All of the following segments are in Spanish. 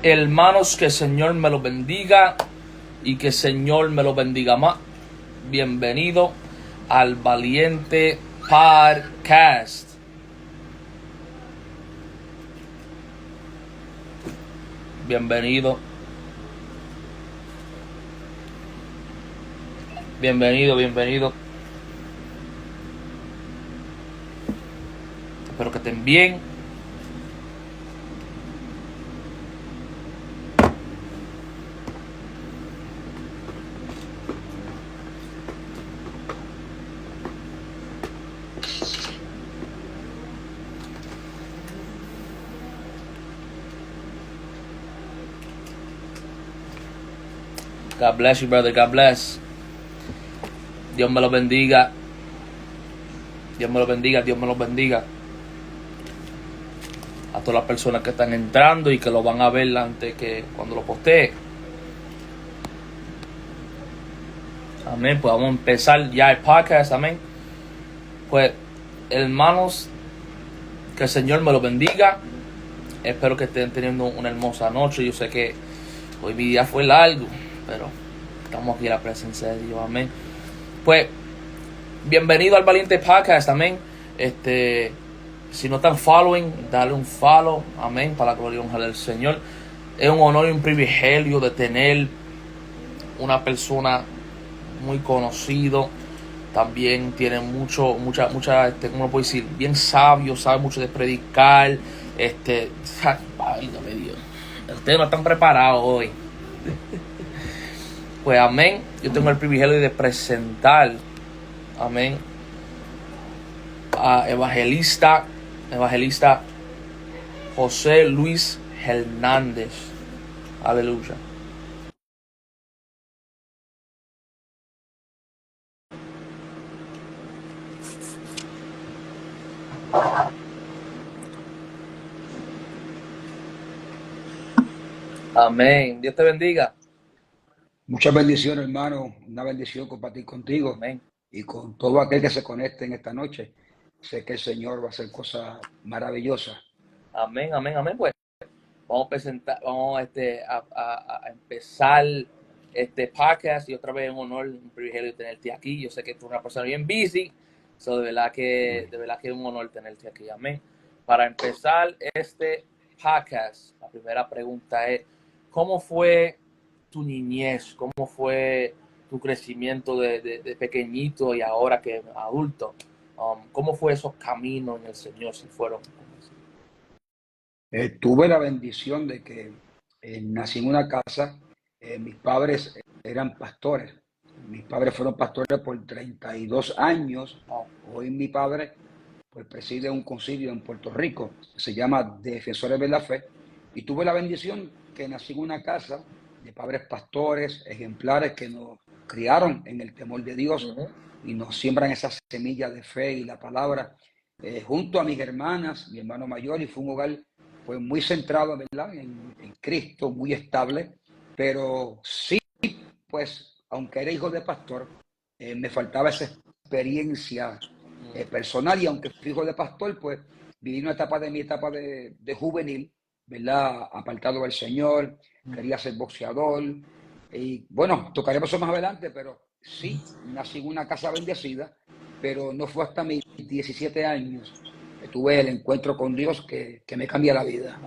Hermanos, que el Señor me los bendiga y que el Señor me los bendiga más. Bienvenido al Valiente Podcast. Bienvenido. Espero que estén bien. God bless you, brother. God bless. Dios me los bendiga. Dios me los bendiga. Dios me los bendiga. A todas las personas que están entrando y que lo van a ver antes que cuando lo postee. Amén. Pues vamos a empezar ya el podcast. Amén. Pues, hermanos, que el Señor me los bendiga. Espero que estén teniendo una hermosa noche. Yo sé que hoy mi día fue largo, pero estamos aquí en la presencia de Dios. Amén. Pues, bienvenido al Valiente Podcast. Amén. Si no están following, dale un follow. Amén. Para la gloria y honra del Señor. Es un honor y un privilegio de tener una persona muy conocido. También tiene mucha, ¿cómo puedo decir? Bien sabio, sabe mucho de predicar. Válgame Dios. Ustedes no están preparados hoy. Pues amén. Yo tengo el privilegio de presentar, amén, a evangelista José Luis Hernández. Aleluya. Amén. Dios te bendiga. Muchas bendiciones, hermano. Una bendición compartir contigo. Amén. Y con todo aquel que se conecte en esta noche. Sé que el Señor va a hacer cosas maravillosas. Amén, amén, amén. Pues vamos a empezar este podcast. Y otra vez un honor, un privilegio tenerte aquí. Yo sé que tú eres una persona bien busy. So de verdad que es un honor tenerte aquí. Amén. Para empezar este podcast, la primera pregunta es: ¿cómo fue tu niñez? ¿Cómo fue tu crecimiento de pequeñito y ahora que adulto? ¿Cómo fue esos caminos en el Señor, si fueron? Tuve la bendición de que nací en una casa. Mis padres eran pastores. Mis padres fueron pastores por 32 años. Hoy mi padre pues preside un concilio en Puerto Rico que se llama Defensores de la Fe, y tuve la bendición que nací en una casa de padres pastores ejemplares que nos criaron en el temor de Dios y nos siembran esas semillas de fe y la palabra junto a mis hermanas, mi hermano mayor, y fue un hogar pues muy centrado, ¿verdad?, en Cristo, muy estable, pero sí, pues aunque era hijo de pastor, me faltaba esa experiencia personal, y aunque fui hijo de pastor, pues viví una etapa de juvenil, ¿verdad?, apartado del Señor, quería ser boxeador, y bueno, tocaremos eso más adelante, pero sí, nací en una casa bendecida, pero no fue hasta mis 17 años que tuve el encuentro con Dios que me cambia la vida.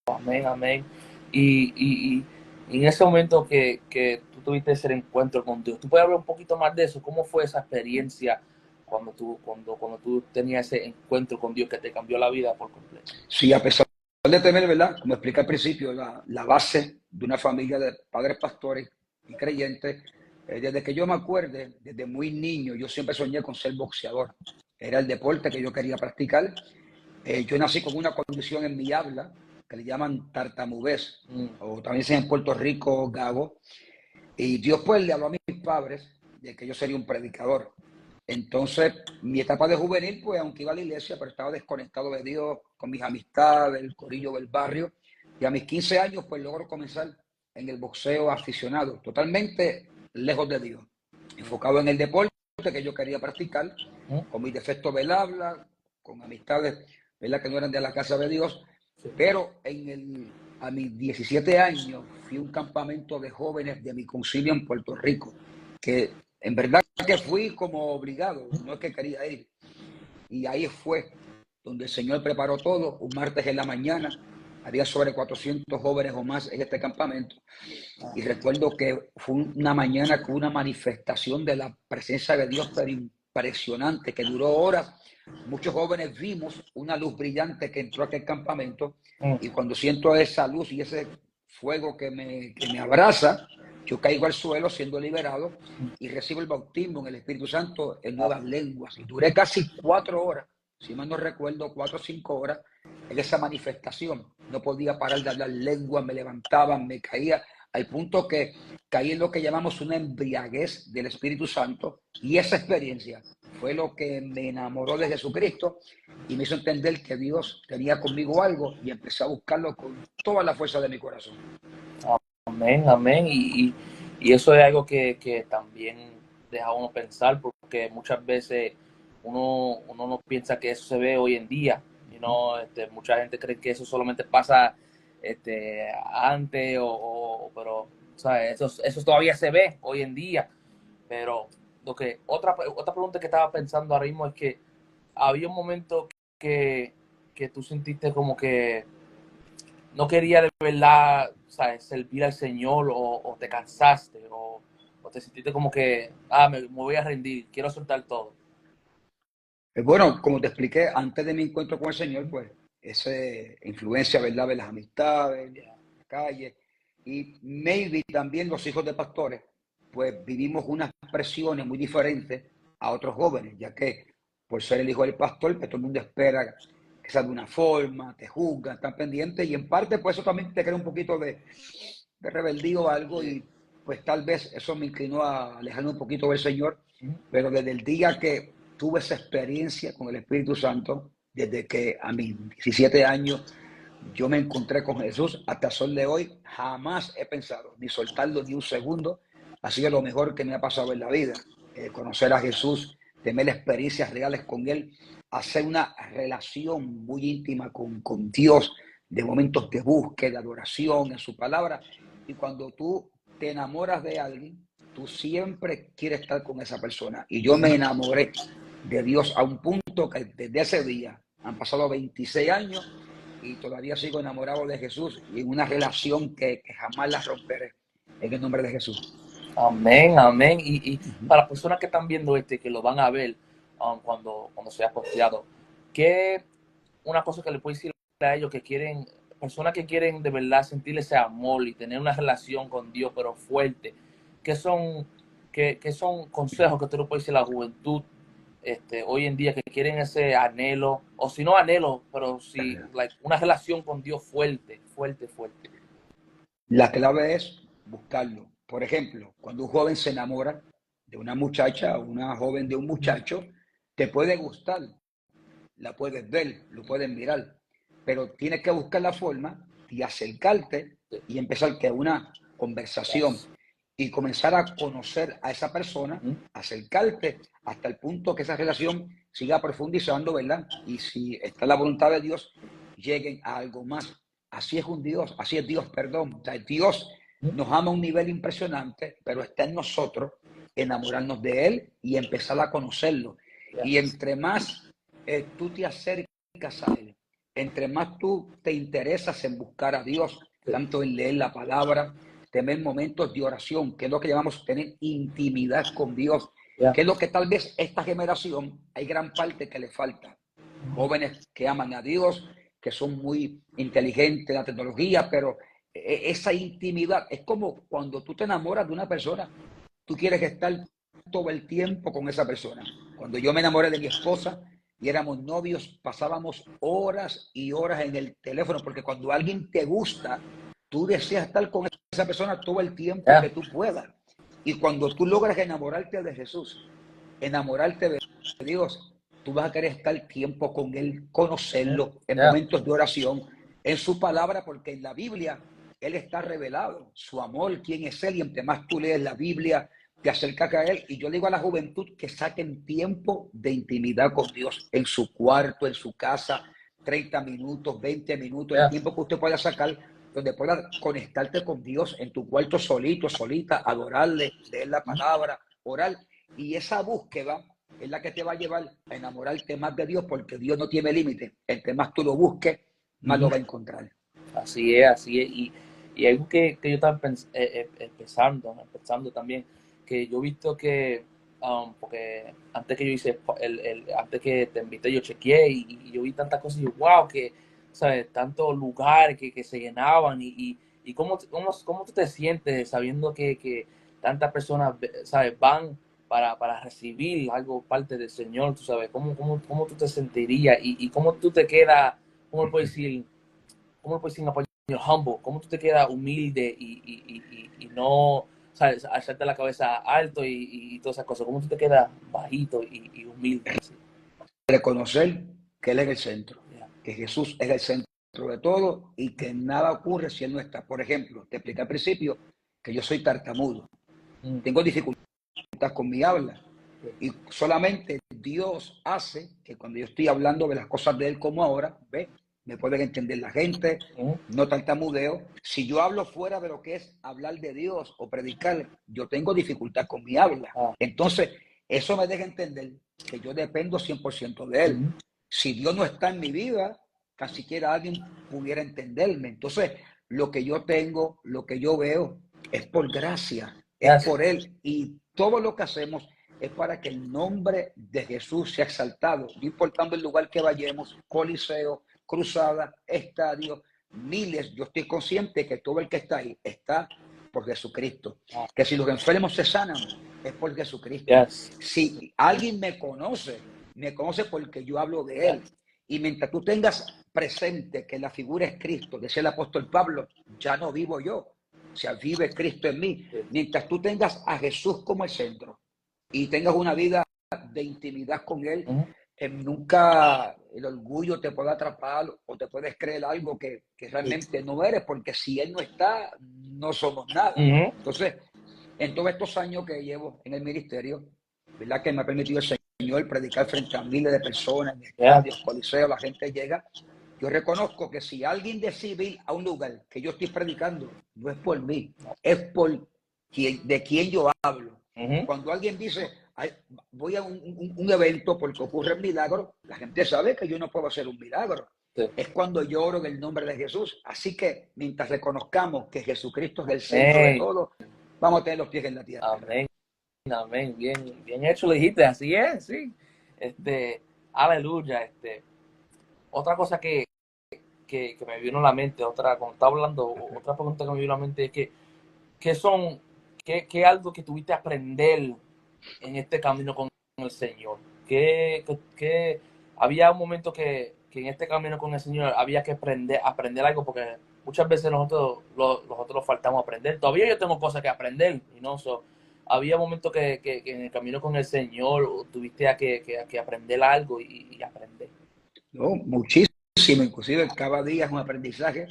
Amén, amén. Y en ese momento que tú tuviste ese encuentro con Dios, ¿tú puedes hablar un poquito más de eso? ¿Cómo fue esa experiencia cuando tú tenías ese encuentro con Dios que te cambió la vida por completo? Sí, a pesar de tener, ¿verdad?, como expliqué al principio, la base de una familia de padres pastores y creyentes, desde que yo me acuerde, desde muy niño, yo siempre soñé con ser boxeador. Era el deporte que yo quería practicar. Yo nací con una condición en mi habla que le llaman tartamudez, o también se en Puerto Rico gago. Y Dios pues le habló a mis padres de que yo sería un predicador. Entonces, mi etapa de juvenil, pues aunque iba a la iglesia, pero estaba desconectado de Dios, con mis amistades, el corillo del barrio. Y a mis 15 años, pues logro comenzar en el boxeo aficionado, totalmente lejos de Dios, enfocado en el deporte que yo quería practicar, con mis defectos del habla, con amistades, ¿verdad?, que no eran de la casa de Dios. Pero en el a mis 17 años fui a un campamento de jóvenes de mi concilio en Puerto Rico, que en verdad que fui como obligado, no es que quería ir. Y ahí fue donde el Señor preparó todo, un martes en la mañana. Había sobre 400 jóvenes o más en este campamento. Y recuerdo que fue una mañana con una manifestación de la presencia de Dios, pero impresionante, que duró horas. Muchos jóvenes vimos una luz brillante que entró a aquel campamento. Y cuando siento esa luz y ese fuego que me abraza, yo caigo al suelo siendo liberado y recibo el bautismo en el Espíritu Santo en nuevas lenguas. Y duré casi 4 horas, si mal no recuerdo, 4 o 5 horas en esa manifestación. No podía parar de hablar lenguas, me levantaban, me caía, al punto que caí en lo que llamamos una embriaguez del Espíritu Santo. Y esa experiencia fue lo que me enamoró de Jesucristo y me hizo entender que Dios tenía conmigo algo, y empecé a buscarlo con toda la fuerza de mi corazón. Amén, amén. Y eso es algo que también deja a uno pensar, porque muchas veces uno no piensa que eso se ve hoy en día. Mucha gente cree que eso solamente pasa antes, pero ¿sabes? Eso todavía se ve hoy en día. Pero otra pregunta que estaba pensando ahora mismo es que había un momento que tú sentiste como que no quería de verdad, ¿sabes?, servir al Señor, o te cansaste, o te sentiste como que, me voy a rendir, quiero soltar todo. Bueno, como te expliqué, antes de mi encuentro con el Señor, pues, esa influencia, ¿verdad?, de las amistades, de la calle, y maybe también los hijos de pastores, pues vivimos unas presiones muy diferentes a otros jóvenes, ya que por ser el hijo del pastor, pues todo el mundo espera que sea de una forma, te juzgan, están pendientes, y en parte, pues eso también te crea un poquito de rebeldía o algo, y pues tal vez eso me inclinó a alejarme un poquito del Señor, pero desde el día que tuve esa experiencia con el Espíritu Santo, desde que a mis 17 años yo me encontré con Jesús, hasta el sol de hoy, jamás he pensado ni soltarlo ni un segundo. Ha sido lo mejor que me ha pasado en la vida. Conocer a Jesús, tener experiencias reales con Él, hacer una relación muy íntima con Dios, de momentos de búsqueda, de adoración en su palabra. Y cuando tú te enamoras de alguien, tú siempre quieres estar con esa persona. Y yo me enamoré de Dios a un punto que desde ese día han pasado 26 años y todavía sigo enamorado de Jesús y en una relación que jamás la romperé. En el nombre de Jesús. Amén, amén. Y para las personas que están viendo que lo van a ver cuando sea posteado, ¿qué una cosa que le puedo decir a ellos que quieren, personas que quieren de verdad sentir ese amor y tener una relación con Dios, pero fuerte? ¿Qué son consejos que tú le puedes decir a la juventud hoy en día que quieren ese anhelo, o si no anhelo, pero si una relación con Dios fuerte, fuerte, fuerte? La clave es buscarlo. Por ejemplo, cuando un joven se enamora de una muchacha o una joven de un muchacho, te puede gustar, la puedes ver, lo puedes mirar, pero tienes que buscar la forma de acercarte y empezar que una conversación y comenzar a conocer a esa persona, acercarte hasta el punto que esa relación siga profundizando, ¿verdad? Y si está la voluntad de Dios, lleguen a algo más. Así es un Dios, así es Dios, perdón. O sea, Dios nos ama a un nivel impresionante, pero está en nosotros enamorarnos de Él y empezar a conocerlo. Y entre más tú te acercas a Él, entre más tú te interesas en buscar a Dios, tanto en leer la palabra, tener momentos de oración, que es lo que llamamos tener intimidad con Dios, que es lo que tal vez esta generación hay gran parte que le falta. Jóvenes que aman a Dios, que son muy inteligentes en la tecnología, pero esa intimidad es como cuando tú te enamoras de una persona, tú quieres estar todo el tiempo con esa persona. Cuando yo me enamoré de mi esposa y éramos novios, pasábamos horas y horas en el teléfono, porque cuando alguien te gusta, tú deseas estar con esa persona todo el tiempo que tú puedas. Y cuando tú logras enamorarte de Jesús, enamorarte de Dios, tú vas a querer estar tiempo con Él, conocerlo en momentos de oración, en su palabra, porque en la Biblia Él está revelado, su amor, quién es Él, y entre más tú lees la Biblia, te acercas a Él. Y yo digo a la juventud que saquen tiempo de intimidad con Dios en su cuarto, en su casa, 30 minutos, 20 minutos, el tiempo que usted pueda sacar, donde puedas conectarte con Dios en tu cuarto solito, solita, adorarle, leer la palabra, orar. Y esa búsqueda es la que te va a llevar a enamorarte más de Dios, porque Dios no tiene límite. Entre más tú lo busques, más lo va a encontrar. Así es, así es. Y algo que yo estaba pensando también, que yo he visto que, porque antes que yo hice, antes que te invité, yo chequeé y yo vi tantas cosas y yo, wow, que, ¿sabes? Tantos lugares que se llenaban y cómo tú te sientes sabiendo que tantas personas, ¿sabes? Van para recibir algo parte del Señor, tú sabes, cómo tú te sentirías y cómo tú te quedas, cómo puedes decir, ¿cómo lo puedes decir en español? Humble, ¿cómo tú te quedas humilde y no, sabes, hacerte la cabeza alto y todas esas cosas? ¿Cómo tú te quedas bajito y humilde? Así? Reconocer que Él es el centro, Yeah. que Jesús es el centro de todo y que nada ocurre si Él no está. Por ejemplo, te expliqué al principio que yo soy tartamudo, tengo dificultad con mi habla y solamente Dios hace que cuando yo estoy hablando de las cosas de Él como ahora, ¿ve? Me pueden entender la gente, no tartamudeo. Si yo hablo fuera de lo que es hablar de Dios o predicar, yo tengo dificultad con mi habla. Entonces, eso me deja entender que yo dependo 100% de Él. Si Dios no está en mi vida, tan siquiera alguien pudiera entenderme. Entonces, lo que yo tengo, lo que yo veo, es por gracia, es por Él. Y todo lo que hacemos es para que el nombre de Jesús sea exaltado, no importando el lugar que vayamos, coliseo, cruzada, estadio, miles. Yo estoy consciente que todo el que está ahí está por Jesucristo. Que si los enfermos se sanan, es por Jesucristo. Yes. Si alguien me conoce porque yo hablo de Él. Y mientras tú tengas presente que la figura es Cristo, decía el apóstol Pablo, ya no vivo yo, o sea, vive Cristo en mí. Mientras tú tengas a Jesús como el centro y tengas una vida de intimidad con Él, nunca el orgullo te puede atrapar o te puedes creer algo que realmente no eres, porque si Él no está, no somos nada. Entonces, en todos estos años que llevo en el ministerio, ¿verdad? Que me ha permitido el Señor predicar frente a miles de personas, en estadios, coliseos, la gente llega. Yo reconozco que si alguien decide ir a un lugar que yo estoy predicando, no es por mí, es por de quien yo hablo. Cuando alguien dice, voy a un evento porque ocurre un milagro, la gente sabe que yo no puedo hacer un milagro. Sí. Es cuando yo oro en el nombre de Jesús. Así que mientras reconozcamos que Jesucristo es el centro de todo, vamos a tener los pies en la tierra. Amén. Amén. Bien hecho, lo dijiste, así es, sí. Aleluya. Otra cosa que me vino a la mente, cuando estaba hablando, otra pregunta que me vino a la mente es ¿qué algo que tuviste que aprender en este camino con el Señor? ¿Qué había un momento que en este camino con el Señor había que aprender algo? Porque muchas veces nosotros faltamos aprender. Todavía yo tengo cosas que aprender, y no había momentos que en el camino con el Señor tuviste que aprender algo y aprender. No, muchísimo, inclusive cada día es un aprendizaje.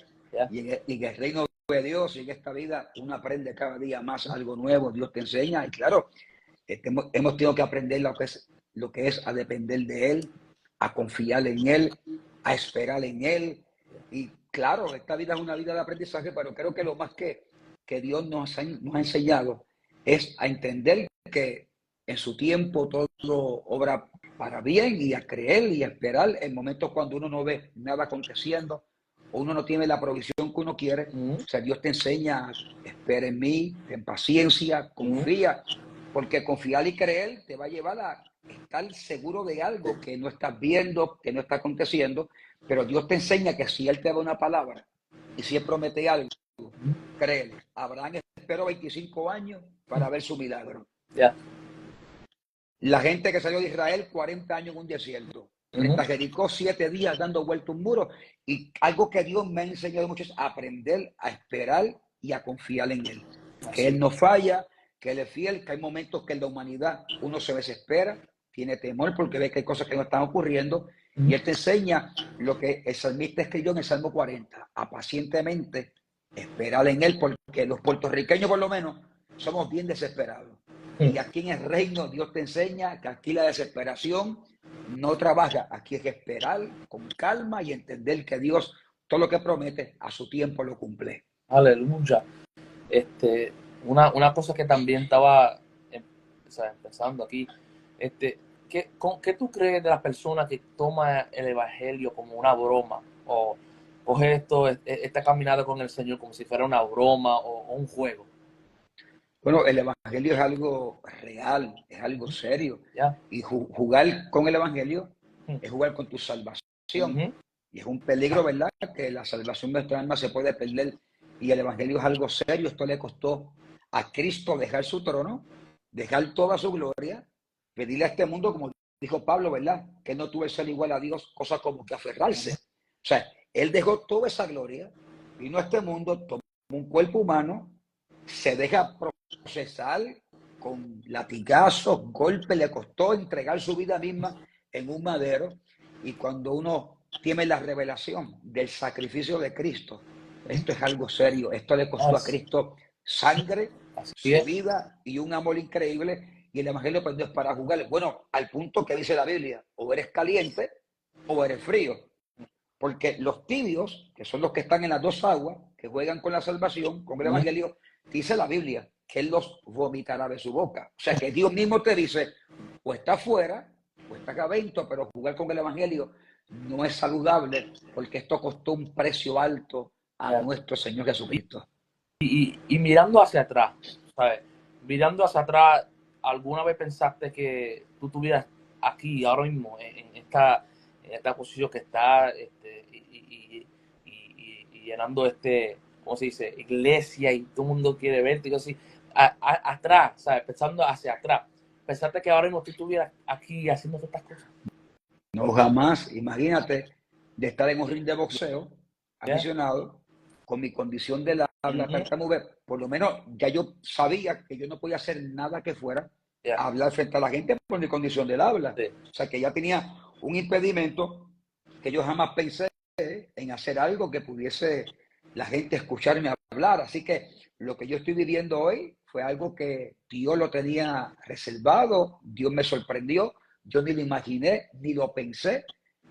Y en el reino de Dios y en esta vida uno aprende cada día más algo nuevo, Dios te enseña y claro, hemos tenido que aprender lo que es a depender de Él, a confiar en Él, a esperar en Él. Y claro, esta vida es una vida de aprendizaje, pero creo que lo más que Dios nos ha enseñado es a entender que en su tiempo todo obra para bien y a creer y a esperar en momentos cuando uno no ve nada aconteciendo o uno no tiene la provisión que uno quiere. O sea, Dios te enseña, espera en mí, ten paciencia, confía, porque confiar y creer te va a llevar a estar seguro de algo que no estás viendo, que no está aconteciendo, pero Dios te enseña que si Él te da una palabra y si Él promete algo, créele. Abraham esperó 25 años para ver su milagro. La gente que salió de Israel 40 años en un desierto. Frente a Jericó 7 días dando vuelta un muro. Y algo que Dios me ha enseñado mucho es aprender a esperar y a confiar en Él. Que Él no falla, que Él es fiel, que hay momentos que en la humanidad uno se desespera, tiene temor porque ve que hay cosas que no están ocurriendo. Y Él te enseña lo que el salmista escribió en el Salmo 40. A pacientemente esperar en Él, porque los puertorriqueños por lo menos somos bien desesperados. Y aquí en el reino Dios te enseña que aquí la desesperación no trabaja. Aquí hay que esperar con calma y entender que Dios todo lo que promete a su tiempo lo cumple. Aleluya. Una cosa que también estaba o sea, empezando aquí, ¿qué tú crees de las personas que toman el evangelio como una broma o coge esta caminada con el Señor como si fuera una broma o un juego? Bueno, el evangelio es algo real, es algo serio. ¿Ya? Y jugar con el evangelio Ujú. es jugar con tu salvación. Ujú. Y es un peligro, ¿verdad? Que la salvación de nuestra alma se puede perder. Y el evangelio es algo serio. Esto le costó a Cristo dejar su trono, dejar toda su gloria, pedirle a este mundo, como dijo Pablo, ¿verdad? Que no tuvo el ser igual a Dios, cosa como que aferrarse. Ujú. O sea, él dejó toda esa gloria, vino a este mundo, tomó un cuerpo humano, se deja procesar con latigazos, golpes, le costó entregar su vida misma en un madero. Y cuando uno tiene la revelación del sacrificio de Cristo, esto es algo serio. Esto le costó a Así, Cristo sangre, así su es. vida y un amor increíble. Y el evangelio pues no es para jugar. Bueno, al punto que dice la Biblia, o eres caliente o eres frío. Porque los tibios, que son los que están en las dos aguas, que juegan con la salvación, con el Ujú. evangelio, dice la Biblia que él los vomitará de su boca. O sea que Dios mismo te dice, o está afuera, o está acá adentro, pero jugar con el evangelio no es saludable, porque esto costó un precio alto a Ya. nuestro Señor Jesucristo. Y mirando hacia atrás, ¿sabes? Mirando hacia atrás, ¿alguna vez pensaste que tú estuvieras aquí ahora mismo en esta posición que está y llenando ¿cómo se dice? Iglesia y todo el mundo quiere verte y así, atrás, ¿sabes? Pensando hacia atrás. ¿Pensaste que ahora mismo tú estuvieras aquí haciendo todas estas cosas? No jamás, imagínate, de estar en un ring de boxeo, ¿Ya? aficionado, con mi condición de habla Ujú. tartamuda, por lo menos ya yo sabía que yo no podía hacer nada que fuera Ya. a hablar frente a la gente por mi condición del habla. Sí. O sea que ya tenía un impedimento que yo jamás pensé en hacer algo que pudiese la gente escucharme hablar. Así que lo que yo estoy viviendo hoy fue algo que Dios lo tenía reservado, Dios me sorprendió, yo ni lo imaginé, ni lo pensé,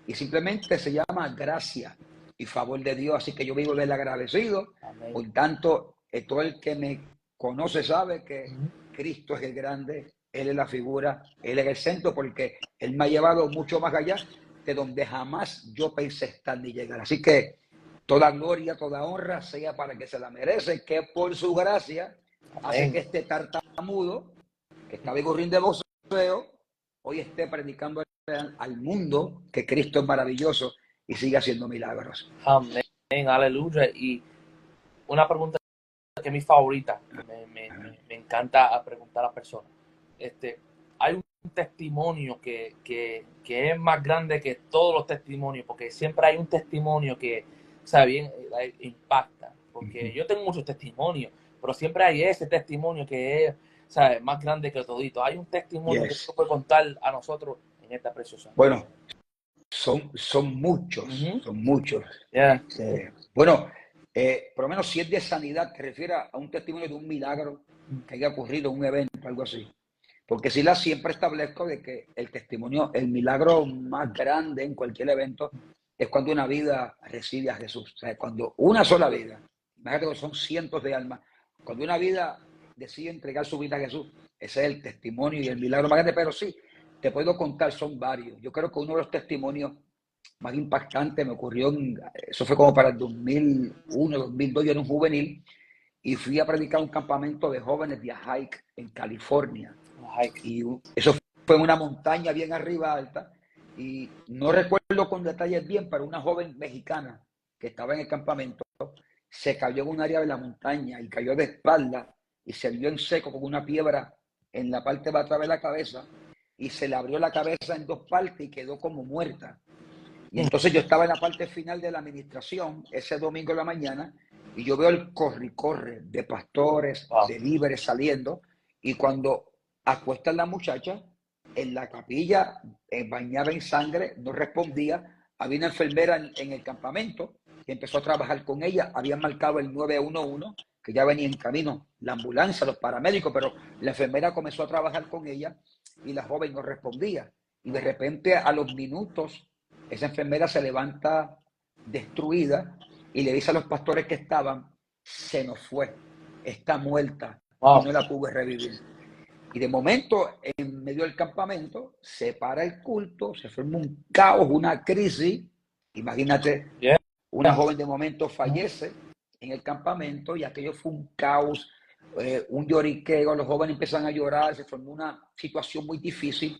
y simplemente se llama gracia y favor de Dios. Así que yo vivo del agradecido. Amén. Por tanto, todo el que me conoce sabe que Ujú. Cristo es el grande, Él es la figura, Él es el centro, porque Él me ha llevado mucho más allá de donde jamás yo pensé estar ni llegar. Así que toda gloria, toda honra sea para que se la merece, que por su gracia hace Amén. que este tartamudo, que estaba en un ring de boxeo, hoy esté predicando al mundo que Cristo es maravilloso y sigue haciendo milagros. Amén. Aleluya. Y una pregunta que es mi favorita, que me encanta preguntar a las personas. Hay un testimonio que es más grande que todos los testimonios, porque siempre hay un testimonio que, sabe bien, impacta. Porque yo tengo muchos testimonios, pero siempre hay ese testimonio que es, sabe, más grande que todito. Hay un testimonio que tú Yes. puedes contar a nosotros en esta preciosa. Bueno, son muchos, Ujú. son muchos. Yeah. Bueno, por lo menos si es de sanidad, te refieres a un testimonio de un milagro que haya ocurrido, un evento, algo así. Porque si la siempre establezco de que el testimonio, el milagro más grande en cualquier evento es cuando una vida recibe a Jesús. O sea, cuando una sola vida, imagínate que son cientos de almas, cuando una vida decide entregar su vida a Jesús, ese es el testimonio y el milagro más grande. Pero sí, te puedo contar, son varios. Yo creo que uno de los testimonios más impactantes me ocurrió, eso fue como para el 2001, 2002, yo era un juvenil y fui a predicar un campamento de jóvenes de hike en California. Ay, Y eso fue en una montaña bien arriba alta. Y no recuerdo con detalles bien, pero una joven mexicana que estaba en el campamento se cayó en un área de la montaña y cayó de espalda y se vio en seco con una piedra en la parte de atrás de la cabeza y se le abrió la cabeza en dos partes y quedó como muerta. Y entonces yo estaba en la parte final de la administración ese domingo en la mañana y yo veo el corre-corre de pastores, wow. de líderes saliendo, y cuando acuestan la muchacha en la capilla, bañada en sangre, no respondía, había una enfermera en el campamento que empezó a trabajar con ella, habían marcado el 911, que ya venía en camino, la ambulancia, los paramédicos, pero la enfermera comenzó a trabajar con ella y la joven no respondía. Y de repente a los minutos esa enfermera se levanta destruida y le dice a los pastores que estaban, se nos fue, está muerta y Wow. no la pude revivir. Y de momento, en medio del campamento, se para el culto, se forma un caos, una crisis. Imagínate, Yeah. una joven de momento fallece en el campamento y aquello fue un caos, un lloriqueo, los jóvenes empiezan a llorar, se formó una situación muy difícil.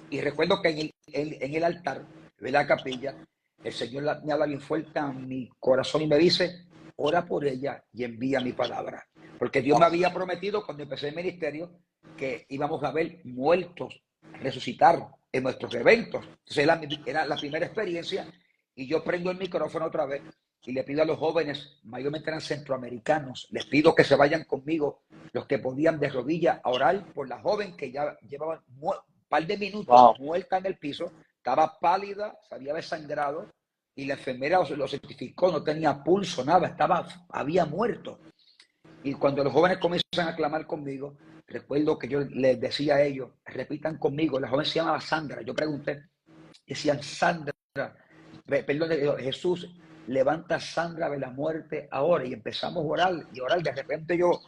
Y recuerdo que en el altar de la capilla, el Señor me habla bien fuerte a mi corazón y me dice, ora por ella y envía mi palabra. Porque Dios me había prometido cuando empecé el ministerio que íbamos a ver muertos resucitar en nuestros eventos. Entonces era la primera experiencia y yo prendo el micrófono otra vez y le pido a los jóvenes, mayormente eran centroamericanos, les pido que se vayan conmigo, los que podían de rodillas a orar por la joven que ya llevaba un par de minutos Wow. muerta en el piso, estaba pálida, se había desangrado y la enfermera lo certificó, no tenía pulso, nada, había muerto. Y cuando los jóvenes comienzan a clamar conmigo, recuerdo que yo les decía a ellos, repitan conmigo, la joven se llamaba Sandra, yo pregunté, decían Sandra, perdón, Jesús, levanta a Sandra de la muerte ahora, y empezamos a orar, de repente yo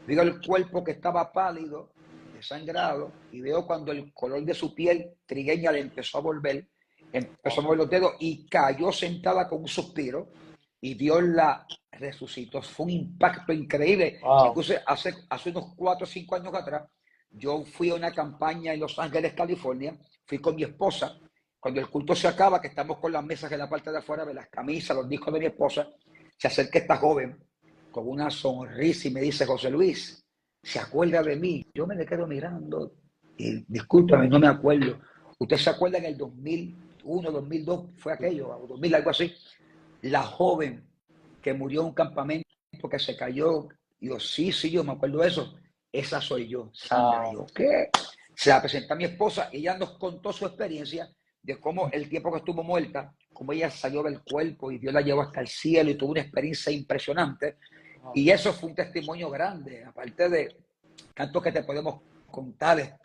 veo el cuerpo que estaba pálido, desangrado, y veo cuando el color de su piel trigueña le empezó a volver, empezó a mover los dedos y cayó sentada con un suspiro, y Dios la resucitó. Fue un impacto increíble. Wow. Incluso hace unos 4 o 5 años atrás, yo fui a una campaña en Los Ángeles, California, fui con mi esposa. Cuando el culto se acaba, que estamos con las mesas en la parte de afuera, de las camisas, los discos de mi esposa, se acerca esta joven con una sonrisa y me dice, José Luis, ¿se acuerda de mí? Yo me le quedo mirando y discúlpame, no me acuerdo. ¿Usted se acuerda en el 2001, 2002, fue aquello, o 2000, algo así? La joven que murió en un campamento que se cayó, yo sí, yo me acuerdo de eso. Esa soy yo, Sandra. Wow. Yo, ¿qué? Se la presenté a mi esposa y ella nos contó su experiencia de cómo el tiempo que estuvo muerta, cómo ella salió del cuerpo y Dios la llevó hasta el cielo y tuvo una experiencia impresionante. Wow. Y eso fue un testimonio grande, aparte de tanto que te podemos contar,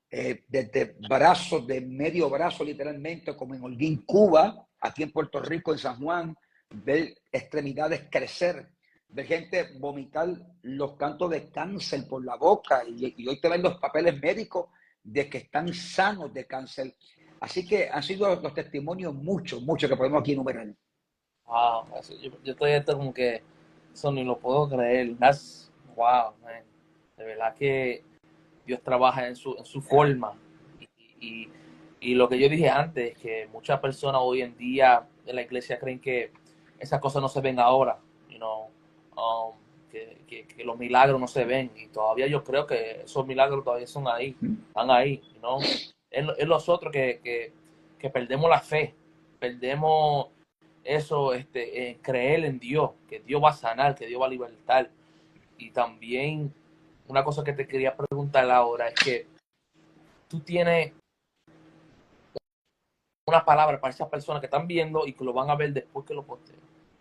desde brazos, de medio brazo literalmente, como en Holguín, Cuba, aquí en Puerto Rico, en San Juan, ver extremidades crecer, ver gente vomitar los cantos de cáncer por la boca y hoy te ven los papeles médicos de que están sanos de cáncer. Así que han sido los testimonios muchos, muchos que podemos aquí enumerar. Wow. Yo estoy esto como que eso ni lo puedo creer. That's wow, man. De verdad que Dios trabaja en su forma. Y, y lo que yo dije antes, que muchas personas hoy en día en la iglesia creen que esas cosas no se ven ahora, you know, que los milagros no se ven. Y todavía yo creo que esos milagros todavía son ahí, están ahí, you know. Es nosotros que perdemos la fe, perdemos eso, creer en Dios, que Dios va a sanar, que Dios va a libertar. Y también una cosa que te quería preguntar ahora es que tú tienes una palabra para esas personas que están viendo y que lo van a ver después que lo posteo,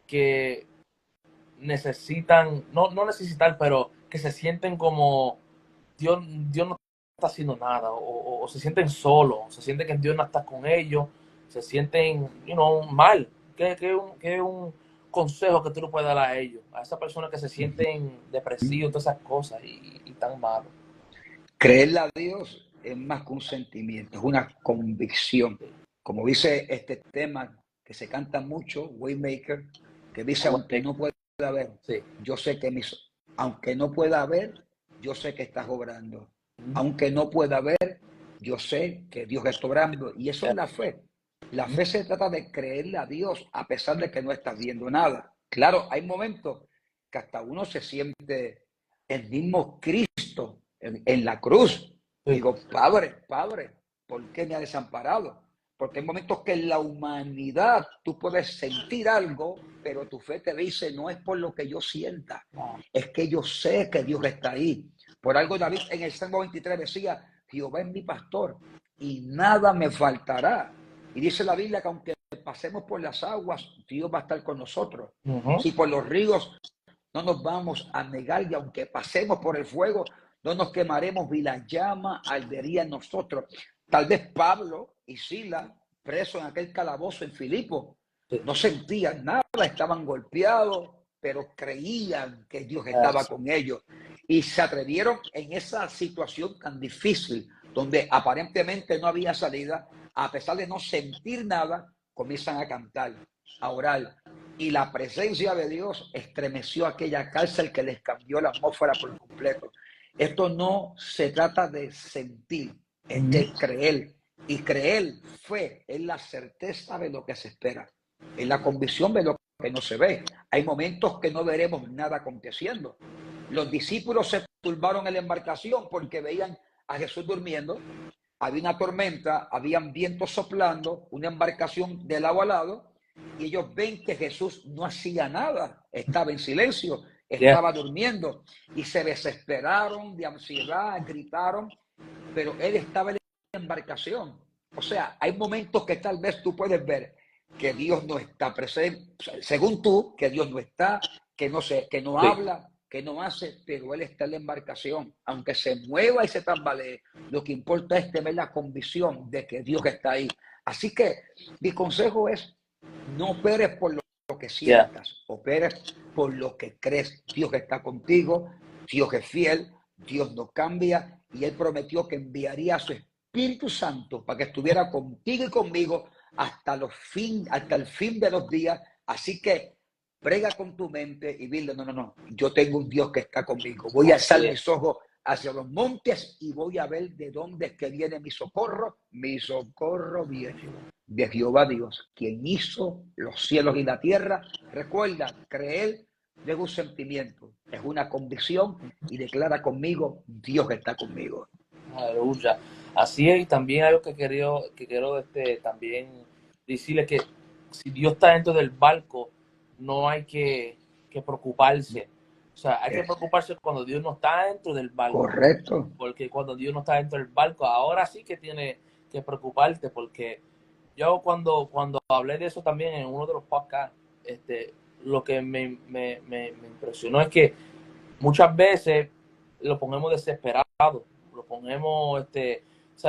que necesitan, no necesitar, pero que se sienten como Dios no está haciendo nada, o se sienten solos, se sienten que Dios no está con ellos, se sienten, mal. ¿Qué un consejo que tú le puedes dar a ellos, a esas personas que se sienten depresivos, todas esas cosas y tan malos? Creerle a Dios es más que un sentimiento, es una convicción. Como dice este tema que se canta mucho, Waymaker, que dice, aunque no pueda haber, Sí. yo sé que aunque no pueda haber, yo sé que estás obrando. Aunque no pueda haber, yo sé que Dios está obrando. Y eso es la fe. La fe se trata de creerle a Dios a pesar de que no estás viendo nada. Claro, hay momentos que hasta uno se siente el mismo Cristo en la cruz. Sí. Digo, Padre, ¿por qué me ha desamparado? Porque hay momentos que en la humanidad tú puedes sentir algo, pero tu fe te dice, no es por lo que yo sienta, es que yo sé que Dios está ahí. Por algo David en el Salmo 23 decía, Jehová es mi pastor y nada me faltará. Y dice la Biblia que aunque pasemos por las aguas, Dios va a estar con nosotros. Si por los ríos, no nos vamos a negar, y aunque pasemos por el fuego, no nos quemaremos, y la llama ardería en nosotros. Tal vez Pablo y Sila, presos en aquel calabozo en Filipo, no sentían nada, estaban golpeados, pero creían que Dios estaba con ellos. Y se atrevieron en esa situación tan difícil, donde aparentemente no había salida, a pesar de no sentir nada, comienzan a cantar, a orar. Y la presencia de Dios estremeció aquella cárcel que les cambió la atmósfera por completo. Esto no se trata de sentir, es de creer. Y creer, fe, es la certeza de lo que se espera, es la convicción de lo que no se ve. Hay momentos que no veremos nada aconteciendo. Los discípulos se turbaron en la embarcación porque veían a Jesús durmiendo. Había una tormenta, habían vientos soplando, una embarcación de lado a lado, y ellos ven que Jesús no hacía nada, estaba en silencio, estaba durmiendo, y se desesperaron de ansiedad, gritaron, pero él estaba en la embarcación. O sea, hay momentos que tal vez tú puedes ver que Dios no está presente, según tú, que Dios no está, que no habla, que no hace, pero Él está en la embarcación. Aunque se mueva y se tambalee, lo que importa es tener la convicción de que Dios está ahí. Así que mi consejo es, no operes por lo que sientas, operes por lo que crees. Dios está contigo, Dios es fiel, Dios no cambia, y Él prometió que enviaría a su Espíritu Santo para que estuviera contigo y conmigo hasta el fin de los días. Así que prega con tu mente y dile, no, yo tengo un Dios que está conmigo. Voy a alzar mis ojos hacia los montes y voy a ver de dónde es que viene mi socorro. Mi socorro viene de Jehová Dios, quien hizo los cielos y la tierra. Recuerda, creer no es un sentimiento, es una convicción, y declara conmigo, Dios está conmigo. Aleluya. Así es, y también algo que quiero también decirle que si Dios está dentro del barco, no hay que preocuparse. O sea, hay que preocuparse cuando Dios no está dentro del barco. Correcto. Porque cuando Dios no está dentro del barco, ahora sí que tiene que preocuparte, porque yo cuando hablé de eso también en uno de los podcasts, lo que me impresionó es que muchas veces lo ponemos desesperado, lo ponemos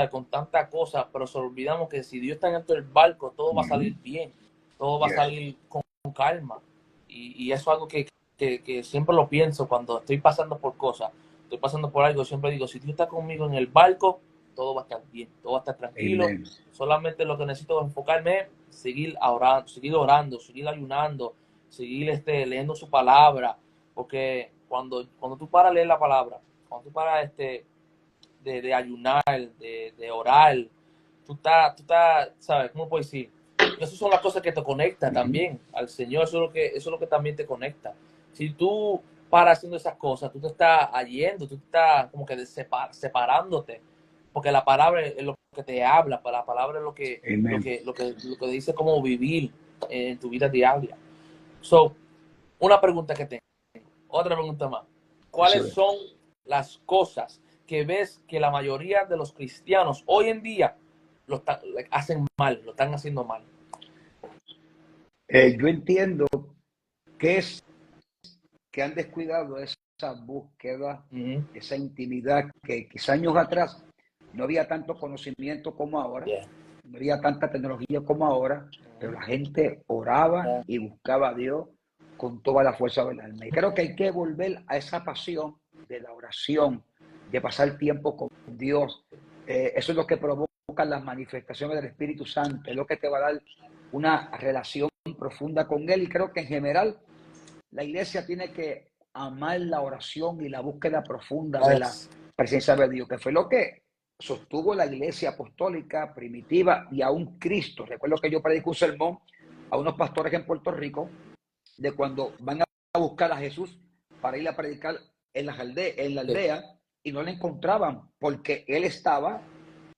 con tantas cosas, pero se olvidamos que si Dios está dentro del barco, todo va a salir bien, todo va a salir con calma. Y eso es algo que siempre lo pienso cuando estoy pasando por cosas, estoy pasando por algo, siempre digo, si Dios está conmigo en el barco, todo va a estar bien, todo va a estar tranquilo. Amen. Solamente lo que necesito es enfocarme es seguir orando, seguir ayunando, seguir leyendo su palabra, porque cuando tú paras de leer la palabra, cuando tú paras de ayunar, de orar, tú estás, ¿sabes? ¿Cómo puedo decir? Esas son las cosas que te conectan también al Señor, eso es lo que también te conecta. Si tú paras haciendo esas cosas, tú te estás yendo, tú estás como que separándote, porque la palabra es lo que te habla, la palabra es lo que dice cómo vivir en tu vida diaria. So, una pregunta que tengo, otra pregunta más. ¿Cuáles son las cosas que ves que la mayoría de los cristianos hoy en día lo hacen mal, lo están haciendo mal? Yo entiendo que es que han descuidado esa búsqueda, esa intimidad, que quizás años atrás no había tanto conocimiento como ahora, no había tanta tecnología como ahora, pero la gente oraba y buscaba a Dios con toda la fuerza del alma. Y creo que hay que volver a esa pasión de la oración, de pasar tiempo con Dios. Eso es lo que provoca las manifestaciones del Espíritu Santo, es lo que te va a dar una relación profunda con Él. Y creo que en general la iglesia tiene que amar la oración y la búsqueda profunda de la presencia de Dios, que fue lo que sostuvo la iglesia apostólica primitiva y aún Cristo. Recuerdo que yo predico un sermón a unos pastores en Puerto Rico de cuando van a buscar a Jesús para ir a predicar en la aldea y no le encontraban porque Él estaba,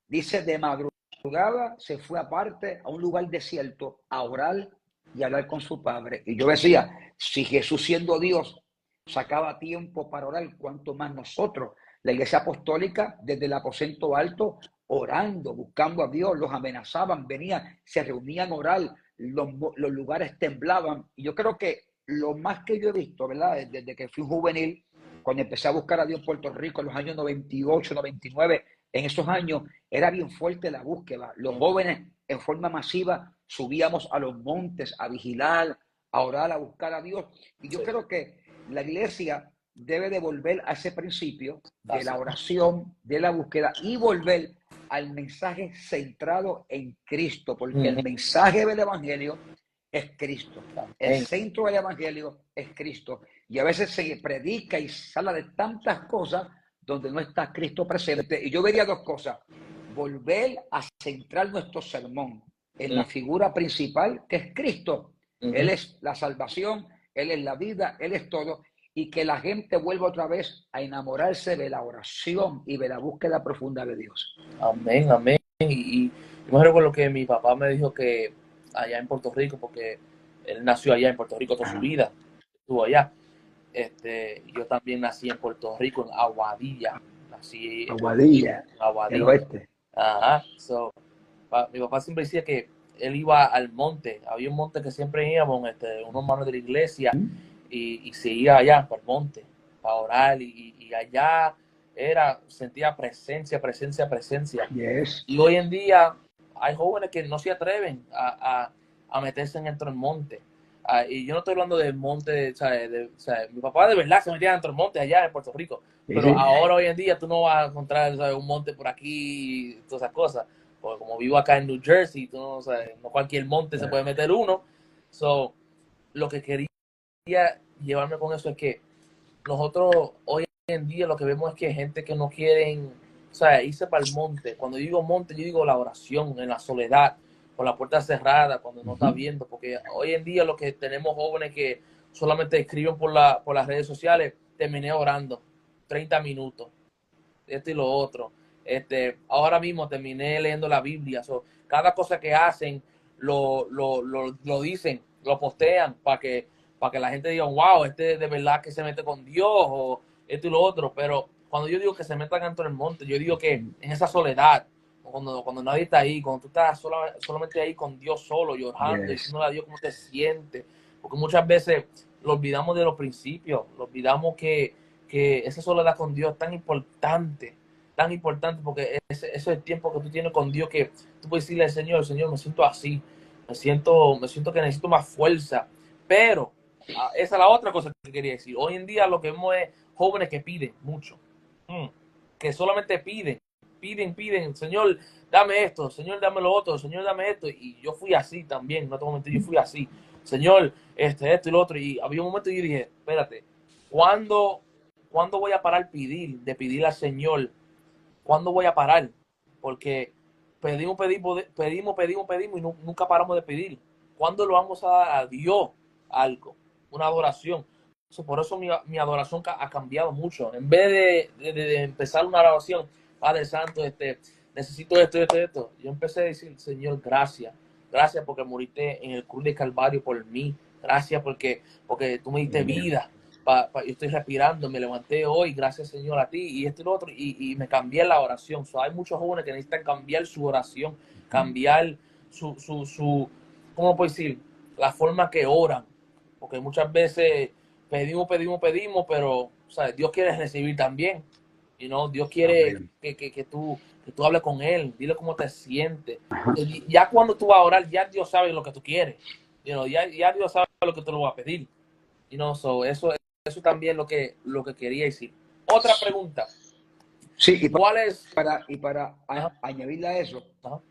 dice, de madrugada se fue aparte a un lugar desierto a orar y hablar con su Padre. Y yo decía, si Jesús, siendo Dios, sacaba tiempo para orar, cuánto más nosotros. La iglesia apostólica, desde el aposento alto, orando, buscando a Dios, los amenazaban, venían, se reunían a orar, los lugares temblaban. Y yo creo que lo más que yo he visto, ¿verdad? Desde que fui juvenil, cuando empecé a buscar a Dios en Puerto Rico en los años 98, 99, en esos años era bien fuerte la búsqueda. Los jóvenes en forma masiva subíamos a los montes a vigilar, a orar, a buscar a Dios. Y yo creo que la iglesia debe de volver a ese principio de la oración, de la búsqueda y volver al mensaje centrado en Cristo, porque el mensaje del Evangelio es Cristo. El centro del Evangelio es Cristo. Y a veces se predica y se habla de tantas cosas donde no está Cristo presente. Y yo vería dos cosas. Volver a centrar nuestro sermón en la figura principal, que es Cristo. Él es la salvación, Él es la vida, Él es todo. Y que la gente vuelva otra vez a enamorarse de la oración y de la búsqueda profunda de Dios. Amén, amén. Y me recuerdo que mi papá me dijo que allá en Puerto Rico, porque él nació allá en Puerto Rico toda su vida, estuvo allá. Yo también nací en Puerto Rico, en Aguadilla. Nací en Aguadilla, el Aguadilla. oeste. Ajá. So, mi papá siempre decía que él iba al monte. Había un monte que siempre íbamos, unos hermanos de la iglesia, y se iba allá para el monte, para orar. Y allá sentía presencia. Yes. Y hoy en día hay jóvenes que no se atreven a meterse dentro del monte. Y yo no estoy hablando del monte, mi papá de verdad se metía dentro del monte allá en Puerto Rico. Pero ahora, hoy en día, tú no vas a encontrar, ¿sabes?, un monte por aquí y todas esas cosas. Porque como vivo acá en New Jersey, tú no, ¿sabes?, no cualquier monte se puede meter uno. So, lo que quería llevarme con eso es que nosotros hoy en día lo que vemos es que hay gente que no quieren, o sea, irse para el monte. Cuando yo digo monte, yo digo la oración, en la soledad, con la puerta cerrada, cuando no está viendo. Porque hoy en día lo que tenemos jóvenes que solamente escriben por las redes sociales, terminé orando 30 minutos, esto y lo otro. Ahora mismo terminé leyendo la Biblia. So, cada cosa que hacen lo dicen, lo postean para que la gente diga, wow, de verdad que se mete con Dios, o esto y lo otro. Pero cuando yo digo que se metan dentro del monte, yo digo que en esa soledad, cuando nadie está ahí, cuando tú estás solamente ahí con Dios solo, llorando, diciéndole a Dios cómo te sientes. Porque muchas veces lo olvidamos de los principios, lo olvidamos que esa soledad con Dios es tan importante, porque ese es el tiempo que tú tienes con Dios, que tú puedes decirle al Señor, Señor, me siento así, me siento que necesito más fuerza. Pero esa es la otra cosa que quería decir. Hoy en día lo que vemos es jóvenes que piden mucho, que solamente piden, Señor, dame esto, Señor, dame lo otro, Señor, dame esto. Y yo fui así también, no te voy a mentir, yo fui así, Señor, esto y lo otro. Y había un momento y yo dije, espérate, ¿cuándo voy a parar de pedir al Señor? ¿Cuándo voy a parar? Porque pedimos y nunca paramos de pedir. ¿Cuándo lo vamos a dar a Dios algo? Una adoración. Por eso mi adoración ha cambiado mucho. En vez de empezar una oración, Padre Santo, necesito esto. Yo empecé a decir, Señor, gracias. Gracias porque moriste en el cruz de Calvario por mí. Gracias porque tú me diste vida. Yo estoy respirando, me levanté hoy, gracias Señor a ti, y esto y lo otro, y me cambié la oración. Hay muchos jóvenes que necesitan cambiar su oración, cambiar su ¿cómo puedo decir? La forma que oran, porque muchas veces pedimos, pero, ¿sabes?, Dios quiere recibir también, Dios quiere que tú hables con Él, dile cómo te sientes. Ya cuando tú vas a orar, ya Dios sabe lo que tú quieres, ya Dios sabe lo que tú le vas a pedir. Eso también lo que quería decir. Otra pregunta. Sí, ¿Cuál es? para añadirle a eso,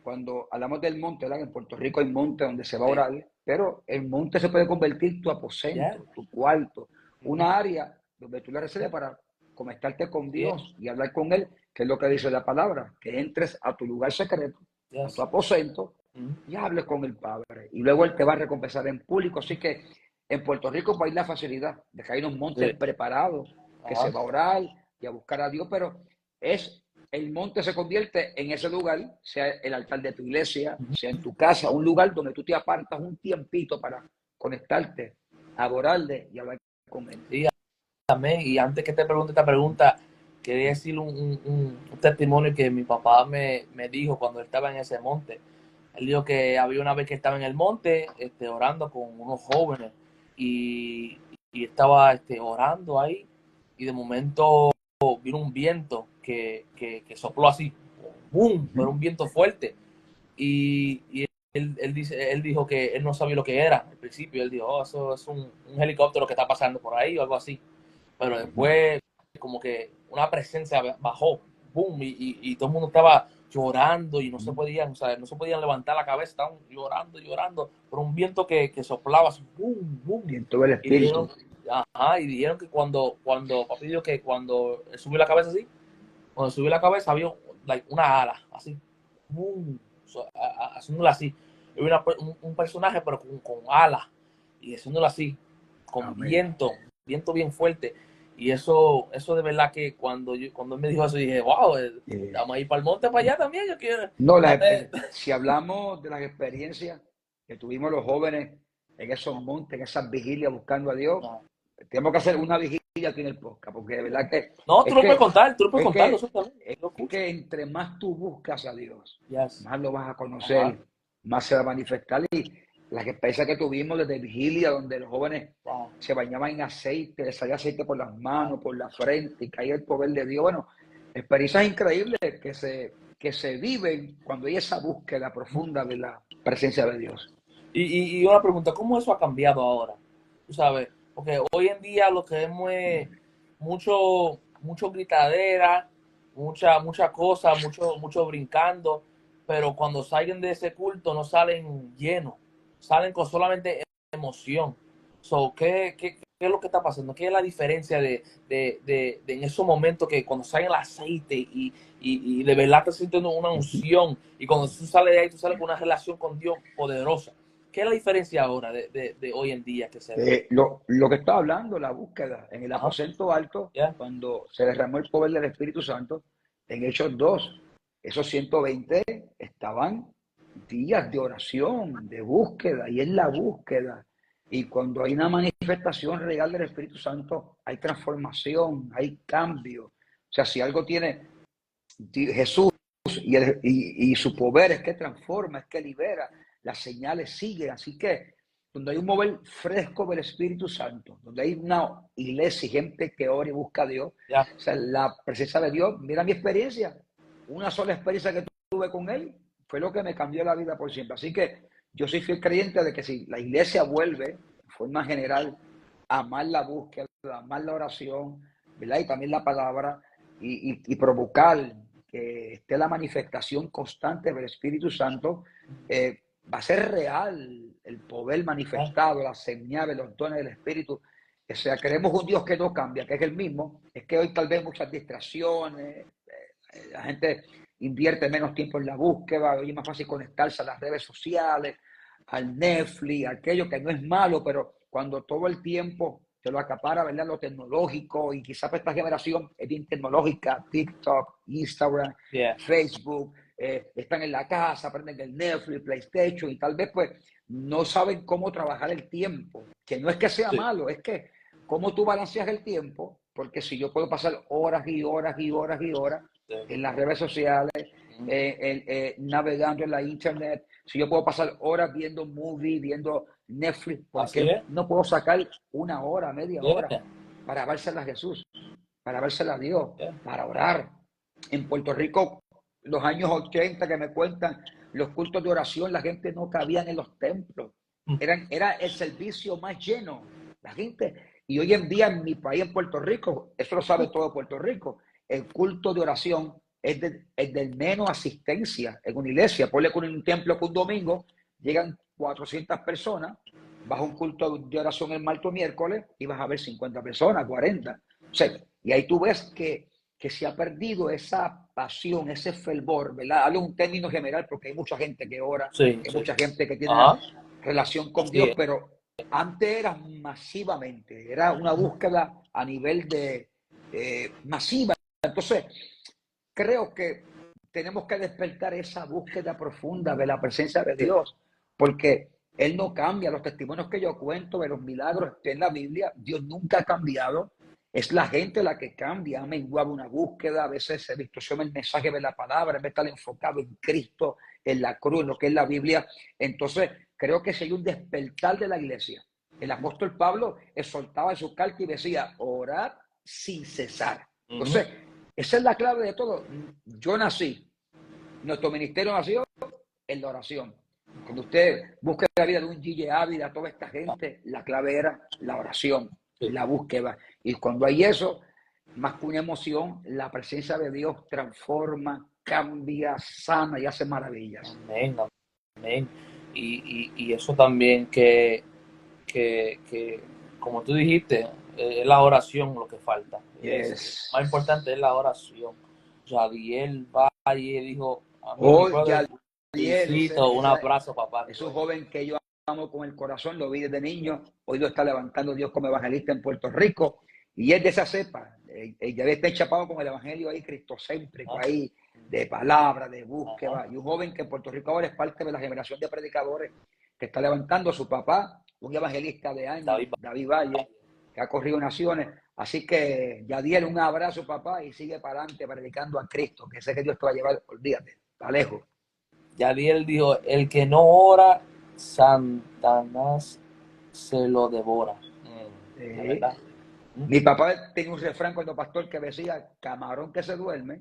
cuando hablamos del monte, ¿verdad? En Puerto Rico hay monte donde se va a orar, pero el monte se puede convertir tu aposento, tu cuarto, una área donde tú le reserves para conectarte con Dios y hablar con Él, que es lo que dice la palabra, que entres a tu lugar secreto, a tu aposento, y hables con el Padre. Y luego Él te va a recompensar en público. Así que en Puerto Rico hay la facilidad de que hay unos montes preparados, que se va a orar y a buscar a Dios, pero el monte se convierte en ese lugar, sea el altar de tu iglesia, sea en tu casa, un lugar donde tú te apartas un tiempito para conectarte, adorarle y hablar con Él. Sí, amén. Y antes que te pregunte esta pregunta, quería decir un testimonio que mi papá me dijo cuando estaba en ese monte. Él dijo que había una vez que estaba en el monte orando con unos jóvenes y estaba orando ahí, y de momento vino un viento que sopló así, ¡boom! Pero un viento fuerte. y él dijo que él no sabía lo que era al principio. Él dijo, oh, eso es un helicóptero que está pasando por ahí o algo así. Pero después como que una presencia bajó, boom, y todo el mundo estaba llorando y no se podían, o sea, no se podían levantar la cabeza, estaban llorando por un viento que soplaba así, boom, boom. Viento del Y dijeron, Espíritu. ajá, y dijeron que cuando papi dijo que cuando subió la cabeza así, cuando subió la cabeza había like, una ala, así, boom, haciéndola así. Había un personaje, pero con alas, y haciéndolo así, con Amén. viento bien fuerte. Y eso de verdad que cuando él me dijo eso, dije, wow, vamos a ir para el monte para allá también. Yo quiero. No, si hablamos de las experiencias que tuvimos los jóvenes en esos montes, en esas vigilias buscando a Dios, No, tenemos que hacer una vigilia aquí en el podcast, porque de verdad que no, tú es lo puedes que contar, tú lo puedes es contar, que nosotros también. es Yo escucho. que entre más tú buscas a Dios, Yes. más lo vas a Ajá. conocer, más se va a manifestar. Y las experiencias que tuvimos desde vigilia, donde los jóvenes Wow. se bañaban en aceite, les salía aceite por las manos, por la frente, y caía el poder de Dios. Bueno, experiencias increíbles que se viven cuando hay esa búsqueda profunda de la presencia de Dios. Y una pregunta, ¿cómo eso ha cambiado ahora? Tú sabes, porque hoy en día lo que vemos es mucho gritadera, mucha cosa, mucho brincando, pero cuando salgan de ese culto no salen llenos, salen con solamente emoción. So, ¿qué es lo que está pasando? ¿Qué es la diferencia de en esos momentos que cuando sale el aceite y de verdad te sintiendo una unción y cuando tú sales de ahí, tú sales con una relación con Dios poderosa? ¿Qué es la diferencia ahora de hoy en día que se ve? Lo que está hablando, la búsqueda en el Ajá, aposento alto, ya, cuando se derramó el poder del Espíritu Santo, en Hechos 2, esos 120 estaban días de oración, de búsqueda, y es la búsqueda. Y cuando hay una manifestación real del Espíritu Santo, hay transformación, hay cambio. O sea, si algo tiene Jesús y su poder es que transforma, es que libera, las señales siguen. Así que donde hay un mover fresco del Espíritu Santo, donde hay una iglesia y gente que ora y busca a Dios, ya. o sea, la presencia de Dios, mira mi experiencia, una sola experiencia que tuve con Él fue lo que me cambió la vida por siempre. Así que yo soy fiel creyente de que si la iglesia vuelve, de forma general, a amar la búsqueda, a amar la oración, ¿verdad? Y también la palabra, y provocar que esté la manifestación constante del Espíritu Santo, va a ser real el poder manifestado, las señales, los dones del Espíritu. O sea, queremos un Dios que no cambia, que es el mismo. Es que hoy tal vez muchas distracciones, la gente invierte menos tiempo en la búsqueda, hoy es más fácil conectarse a las redes sociales, al Netflix, aquello que no es malo, pero cuando todo el tiempo te lo acapara, ¿verdad? Lo tecnológico, y quizás esta generación es bien tecnológica, TikTok, Instagram, Yeah. Facebook, están en la casa, aprenden el Netflix, PlayStation, y tal vez pues no saben cómo trabajar el tiempo, que no es que sea Sí. malo, es que cómo tú balanceas el tiempo, porque si yo puedo pasar horas y horas y horas y horas Sí. en las redes sociales, navegando en la internet, si yo puedo pasar horas viendo movie, viendo Netflix, ¿por Así qué es. no puedo sacar una hora, media hora Yeah. para dársela a Jesús, para dársela a Dios, Yeah. para orar? En Puerto Rico, los años 80 que me cuentan, los cultos de oración, la gente no cabía en los templos. Era el servicio más lleno. La gente, y hoy en día en mi país, en Puerto Rico, eso lo sabe todo Puerto Rico, el culto de oración es de menos asistencia en una iglesia. Ponle con un templo que un domingo llegan 400 personas, vas a un culto de oración el martes o miércoles y vas a ver 50 personas, 40. O sea, y ahí tú ves que se ha perdido esa pasión, ese fervor, ¿verdad? Hablo un término general porque hay mucha gente que ora, Sí, hay sí. mucha gente que tiene Ajá. relación con Así Dios, es. pero antes era masivamente, era una búsqueda a nivel de masiva. Entonces, creo que tenemos que despertar esa búsqueda profunda de la presencia de Sí. Dios, porque Él no cambia. Los testimonios que yo cuento de los milagros que en la Biblia, Dios nunca ha cambiado. Es la gente la que cambia, ha menguado una búsqueda, a veces se distorsiona el mensaje de la palabra, en vez de estar enfocado en Cristo, en la cruz, en lo que es la Biblia. Entonces, creo que si hay un despertar de la iglesia. El apóstol Pablo exhortaba en su carta y decía, orad sin cesar. Ujú. Entonces, esa es la clave de todo. Yo nací, nuestro ministerio nació en la oración. Cuando usted busca la vida de un Gille Ávila, toda esta gente, la clave era la oración, la búsqueda. Y cuando hay eso, más que una emoción, la presencia de Dios transforma, cambia, sana y hace maravillas. Amén, amén. Y eso también que como tú dijiste, es la oración lo que falta. Yes. Más importante es la oración. Yadiel Valle dijo, a mí, mi Hoy brother, felicito, un abrazo, papá. es un joven que yo amo con el corazón, lo vi desde niño, hoy lo está levantando Dios como evangelista en Puerto Rico, y es de esa cepa, ya está enchapado con el evangelio ahí cristocéntrico, ahí, de palabra, de búsqueda, y un joven que en Puerto Rico ahora es parte de la generación de predicadores que está levantando su papá, un evangelista de años, David Valle, que ha corrido naciones. Así que, Yadiel, un abrazo, papá, y sigue para adelante predicando a Cristo, que sé que Dios te va a llevar, olvídate, está lejos. Yadiel dijo, el que no ora, Satanás se lo devora. ¿Verdad? Mi papá tenía un refrán cuando pastor que decía, camarón que se duerme,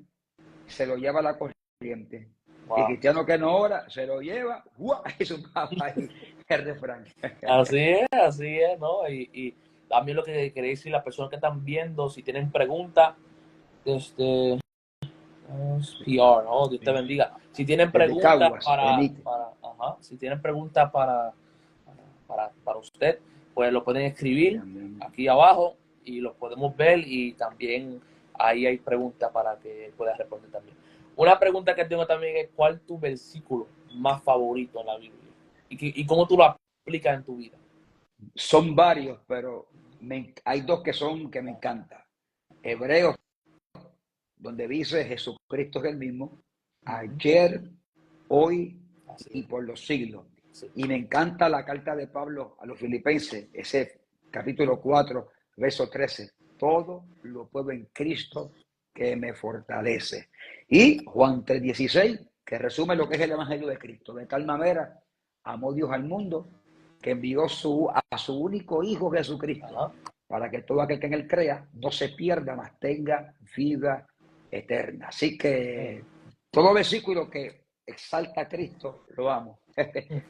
se lo lleva la corriente. Wow. Y cristiano que no ora, se lo lleva, ¡guau! Y su papá ahí, el refrán. Así es, ¿no? Y también lo que quería decir, las personas que están viendo, si tienen preguntas, PR, ¿no? Dios te bendiga. Si tienen preguntas si tienen preguntas para usted, pues lo pueden escribir aquí abajo y lo podemos ver, y también ahí hay preguntas para que puedas responder también. Una pregunta que tengo también es, ¿cuál es tu versículo más favorito en la Biblia? ¿Y cómo tú lo aplicas en tu vida? Son varios, pero hay dos que me encantan. Hebreos, donde dice Jesucristo es el mismo, ayer, hoy y por los siglos. Sí. Y me encanta la carta de Pablo a los filipenses, ese capítulo 4, verso 13. Todo lo puedo en Cristo que me fortalece. Y Juan 3:16, que resume lo que es el evangelio de Cristo. De tal manera amó Dios al mundo que envió a su único Hijo Jesucristo, para que todo aquel que en él crea no se pierda, mas tenga vida eterna. Así que todo versículo que exalta a Cristo lo amo.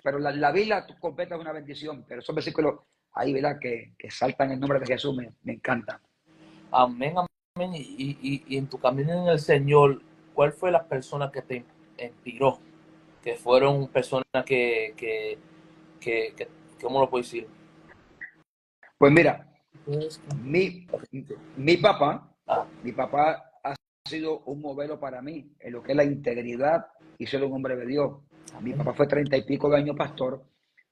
Pero la Biblia completa es una bendición, pero esos versículos ahí, ¿verdad? Que exaltan el nombre de Jesús me encantan. Amén, amén. Y en tu camino en el Señor, ¿cuál fue la persona que te inspiró? Que fueron personas que ¿cómo lo puedo decir? Pues mira, mi papá ha sido un modelo para mí en lo que es la integridad y ser un hombre de Dios. Mi papá fue 30 y pico de años pastor,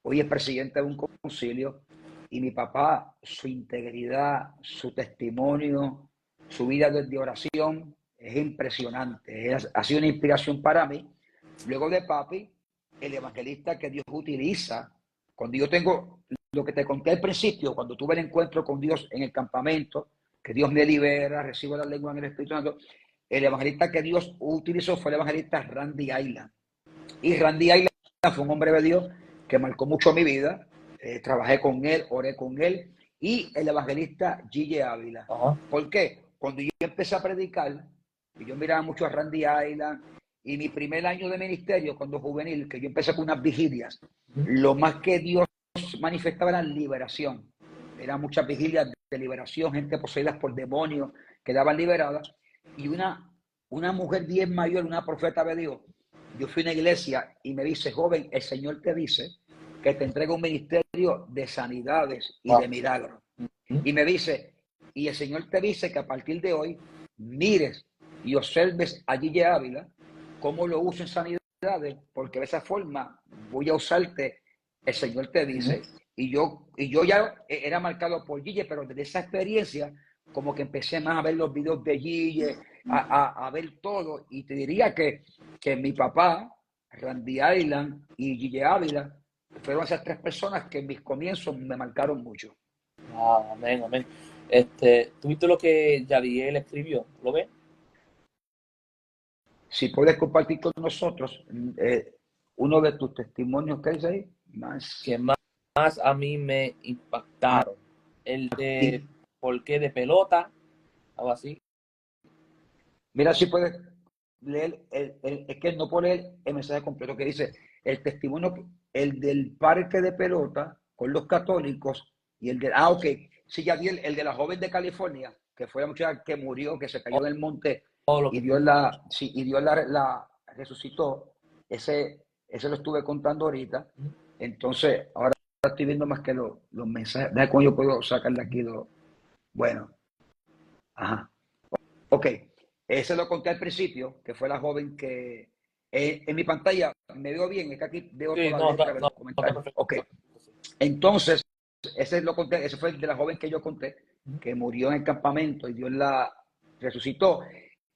hoy es presidente de un concilio, y mi papá, su integridad, su testimonio, su vida de oración es impresionante. Ha sido una inspiración para mí. Luego de papi, el evangelista que Dios utiliza, cuando yo tengo lo que te conté al principio, cuando tuve el encuentro con Dios en el campamento, que Dios me libera, recibo la lengua en el Espíritu Santo, el evangelista que Dios utilizó fue el evangelista Randy Island. Y Randy Island fue un hombre de Dios que marcó mucho mi vida. Trabajé con él, oré con él. Y el evangelista Gille Ávila. ¿Por qué? Cuando yo empecé a predicar, yo miraba mucho a Randy Island, y mi primer año de ministerio, cuando juvenil, que yo empecé con unas vigilias, lo más que Dios manifestaba era liberación. Eran muchas vigilias de liberación, gente poseída por demonios, quedaban liberadas. Y una mujer bien mayor, una profeta de Dios, yo fui a una iglesia y me dice, joven, el Señor te dice que te entrega un ministerio de sanidades y de milagros. Y me dice, y el Señor te dice que a partir de hoy mires y observes a Gille Ávila cómo lo uso en sanidades, porque de esa forma voy a usarte, el Señor te dice. Y yo ya era marcado por Gille, pero desde esa experiencia como que empecé más a ver los videos de Gille, a ver todo, y te diría que mi papá, Randy Island y Gille Ávila fueron esas tres personas que en mis comienzos me marcaron mucho. Amén, amén. ¿Tuviste lo que Yadiel escribió? ¿Lo ves? Si puedes compartir con nosotros uno de tus testimonios que hay ahí, que más a mí me impactaron. El de ¿por qué de pelota? Algo así. Mira si puedes leer, es que no puedo leer el mensaje completo que dice el testimonio, el del parque de pelota con los católicos y el de, ok, sí, ya vi el de la joven de California, que fue la muchacha que murió, que se cayó en el monte Todo lo y que Dios la, sí, y Dios la resucitó. Ese lo estuve contando ahorita. Entonces, ahora estoy viendo más que los mensajes. Deja cómo yo puedo sacar de aquí bueno, ajá. Ok, ese lo conté al principio, que fue la joven que en mi pantalla me veo bien, es que aquí veo sí, toda la no, letra de no, los no, está comentarios. perfecto. Ok, entonces, ese lo conté, ese fue el de la joven que yo conté, que murió en el campamento y Dios la resucitó.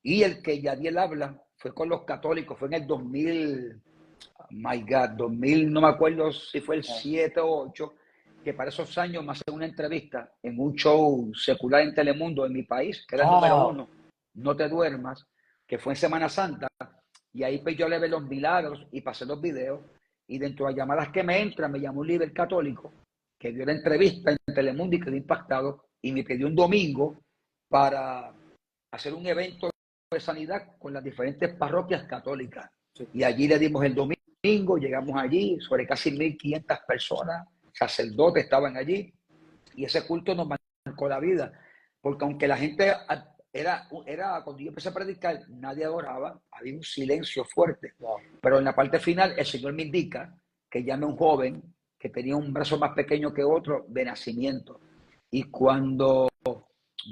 Y el que Yadiel habla fue con los católicos, fue en el 2000, my God, 2000, no me acuerdo si fue el 7 o 8, que para esos años me hacen una entrevista en un show secular en Telemundo en mi país, que era el número Wow. uno, No te duermas, que fue en Semana Santa, y ahí pues yo le ve los milagros y pasé los videos, y dentro de las llamadas que me entran, me llamó un líder católico, que dio la entrevista en Telemundo y quedó impactado, y me pidió un domingo para hacer un evento de sanidad con las diferentes parroquias católicas. Sí. Y allí le dimos el domingo, llegamos allí, sobre casi 1.500 personas, sacerdotes estaban allí, y ese culto nos marcó la vida, porque aunque la gente cuando yo empecé a predicar, nadie adoraba, había un silencio fuerte, Wow. pero en la parte final el Señor me indica que llame a un joven que tenía un brazo más pequeño que otro de nacimiento, y cuando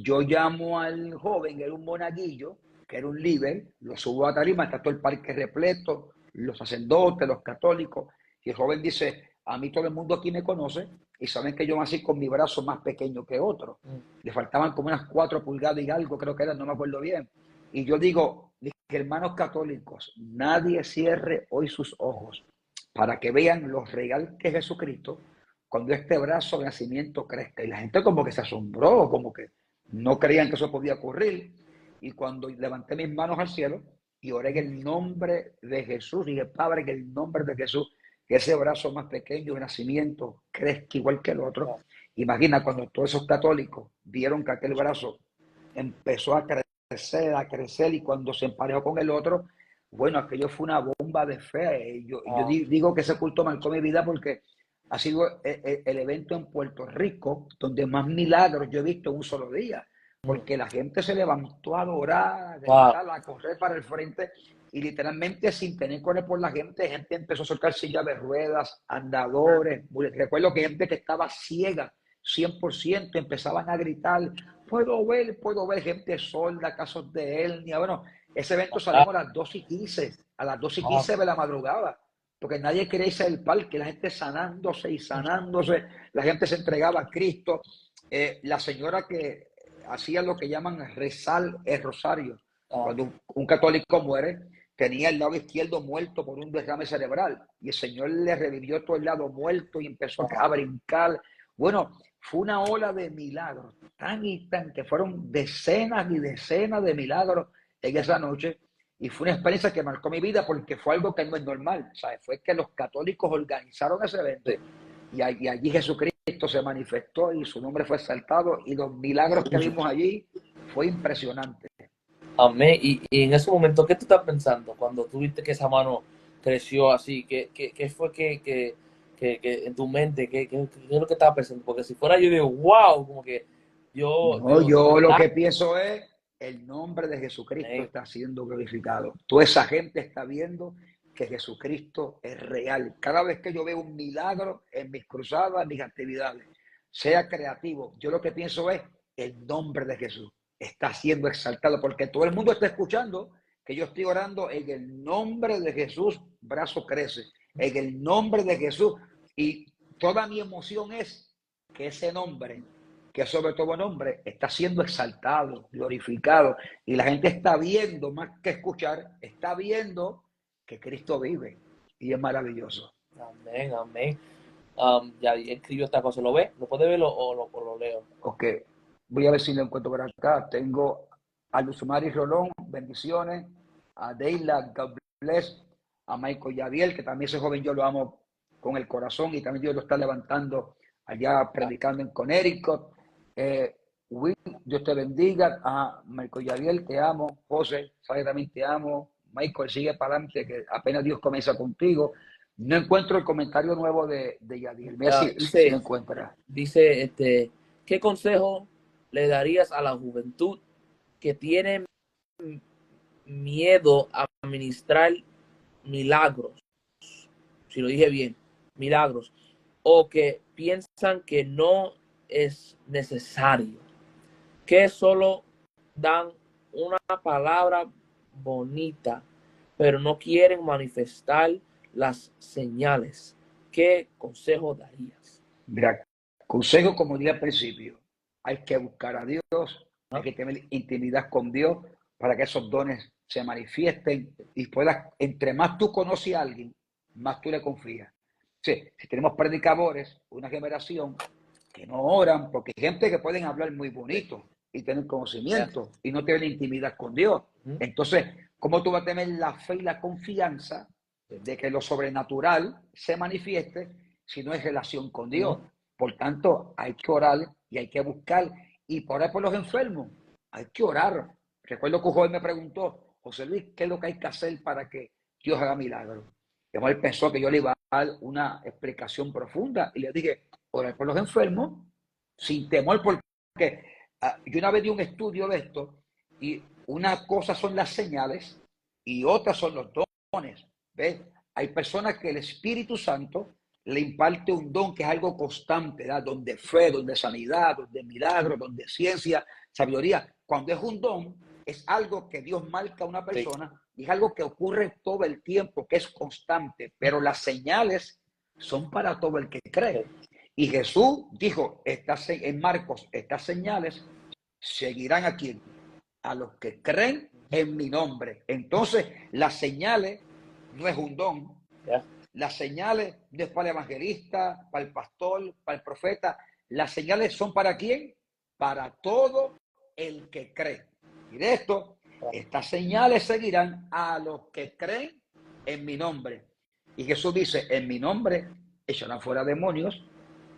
yo llamo al joven, era un monaguillo, que era un líder, lo subo a tarima, está todo el parque repleto, los sacerdotes, los católicos, y el joven dice, a mí todo el mundo aquí me conoce y saben que yo nací con mi brazo más pequeño que otro. Le faltaban como unas 4 pulgadas y algo, creo que era, no me acuerdo bien. Y yo digo, hermanos católicos, nadie cierre hoy sus ojos para que vean lo real que es Jesucristo cuando este brazo de nacimiento crezca. Y la gente como que se asombró, como que no creían que eso podía ocurrir. Y cuando levanté mis manos al cielo y oré en el nombre de Jesús, dije, Padre, en el nombre de Jesús, que ese brazo más pequeño de nacimiento crezca igual que el otro. Imagina cuando todos esos católicos vieron que aquel brazo empezó a crecer y cuando se emparejó con el otro, bueno, aquello fue una bomba de fe. Yo Wow. digo que ese culto marcó mi vida porque ha sido el evento en Puerto Rico donde más milagros yo he visto en un solo día, porque la gente se levantó a adorar, a Wow. gritar, a correr para el frente y literalmente sin tener correr por la gente empezó a soltar sillas de ruedas, andadores. Recuerdo que gente que estaba ciega, 100%, empezaban a gritar, puedo ver gente sorda, casos de hernia. Bueno, ese evento salimos a las 2:15, a las 2:15 de la madrugada, porque nadie quería irse del parque, la gente sanándose y sanándose, la gente se entregaba a Cristo. La señora que hacía lo que llaman rezar el rosario, cuando un católico muere, tenía el lado izquierdo muerto por un derrame cerebral y el Señor le revivió todo el lado muerto y empezó a brincar. Bueno, fue una ola de milagros, tan y tan, que fueron decenas y decenas de milagros en esa noche. Y fue una experiencia que marcó mi vida porque fue algo que no es normal, ¿sabes? Fue que los católicos organizaron ese evento Sí. y allí Jesucristo se manifestó y su nombre fue exaltado y los milagros que vimos allí fue impresionante. Amén. Y en ese momento, ¿qué tú estás pensando cuando tú viste que esa mano creció así? ¿Qué fue que en tu mente, qué es lo que estabas pensando? Porque si fuera yo digo, wow, como que No, Dios, yo lo ¿verdad? que pienso es, el nombre de Jesucristo Amén. está siendo glorificado. Toda esa gente está viendo que Jesucristo es real. Cada vez que yo veo un milagro en mis cruzadas, en mis actividades, sea creativo, yo lo que pienso es, el nombre de Jesús está siendo exaltado, porque todo el mundo está escuchando que yo estoy orando en el nombre de Jesús, brazo crece, en el nombre de Jesús. Y toda mi emoción es que ese nombre, que sobre todo nombre, está siendo exaltado, glorificado, y la gente está viendo, más que escuchar, está viendo que Cristo vive, y es maravilloso. Amén, amén. Ya escribió esta cosa, ¿lo ves? ¿Lo puede ver o lo leo? Ok, voy a ver si lo encuentro por acá. Tengo a Luzmari Rolón, bendiciones, a Deila, God bless, a Michael Yaviel, que también ese joven yo lo amo con el corazón y también Dios lo está levantando allá predicando en Connecticut. Will, Dios te bendiga. A Michael Yaviel, te amo. José, sabes también te amo. Michael, sigue para adelante, que apenas Dios comienza contigo. No encuentro el comentario nuevo de Yadiel. Mira si lo encuentra. Dice, ¿qué consejo le darías a la juventud que tiene miedo a administrar milagros? Si lo dije bien, milagros. O que piensan que no es necesario, que solo dan una palabra bonita, pero no quieren manifestar las señales. ¿Qué consejo darías? Mira, consejo como dije al principio, hay que buscar a Dios, hay que tener intimidad con Dios para que esos dones se manifiesten y puedas, entre más tú conoces a alguien, más tú le confías. Sí, si tenemos predicadores, una generación que no oran, porque hay gente que pueden hablar muy bonito y tener conocimiento y no tener intimidad con Dios. Entonces, ¿cómo tú vas a tener la fe y la confianza de que lo sobrenatural se manifieste si no es relación con Dios? Por tanto, hay que orar y hay que buscar y orar por los enfermos. Hay que orar. Recuerdo que un joven me preguntó, José Luis, ¿qué es lo que hay que hacer para que Dios haga milagros? Y él pensó que yo le iba a dar una explicación profunda y le dije, orar por los enfermos sin temor, porque yo una vez di un estudio de esto y una cosa son las señales y otras son los dones. ¿Ves? Hay personas que el Espíritu Santo le imparte un don que es algo constante, ¿verdad? Donde fe, donde sanidad, donde milagro, donde ciencia, sabiduría. Cuando es un don, es algo que Dios marca a una persona y es algo que ocurre todo el tiempo, que es constante, pero las señales son para todo el que cree. Y Jesús dijo en Marcos, estas señales seguirán a quién, a los que creen en mi nombre. Entonces, las señales no es un don. Las señales no es para el evangelista, para el pastor, para el profeta. Las señales son para quién, para todo el que cree. Y de esto, estas señales seguirán a los que creen en mi nombre. Y Jesús dice, en mi nombre echarán fuera demonios,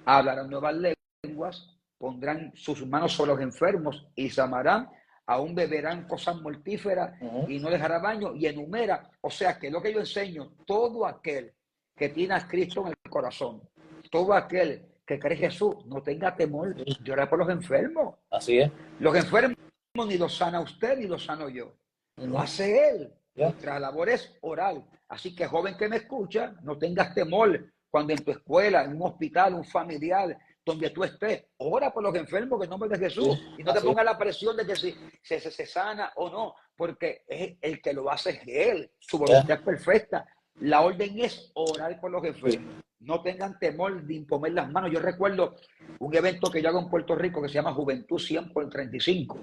hablarán nuevas lenguas, pondrán sus manos sobre los enfermos y sanarán, aún beberán cosas mortíferas y no dejará daño, y enumera. O sea que lo que yo enseño, todo aquel que tiene a Cristo en el corazón, todo aquel que cree en Jesús, no tenga temor de orar por los enfermos. Así es. Los enfermos ni los sana usted ni los sano yo. Lo hace Él. Nuestra labor es orar. Así que, joven que me escucha, no tengas temor cuando en tu escuela, en un hospital, un familiar, donde tú estés, ora por los enfermos en el nombre de Jesús. Y no te pongas la presión de que si se sana o no, porque es el que lo hace, es Él. Su voluntad es perfecta. La orden es orar por los enfermos. No tengan temor de imponer las manos. Yo recuerdo un evento que yo hago en Puerto Rico que se llama Juventud 100 por 35,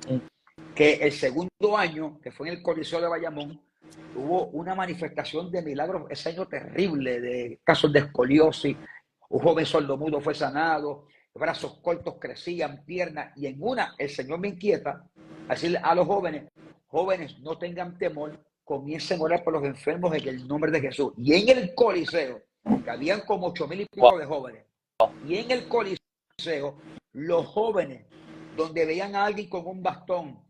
que el segundo año, que fue en el Coliseo de Bayamón, hubo una manifestación de milagros, ese año terrible, de casos de escoliosis. Un joven sordomudo fue sanado, brazos cortos crecían, piernas, y en una, el Señor me inquieta a decirle a los jóvenes, jóvenes, no tengan temor, comiencen a orar por los enfermos en el nombre de Jesús. Y en el Coliseo, que habían como 8,000 y pico de jóvenes, y en el Coliseo, los jóvenes, donde veían a alguien con un bastón,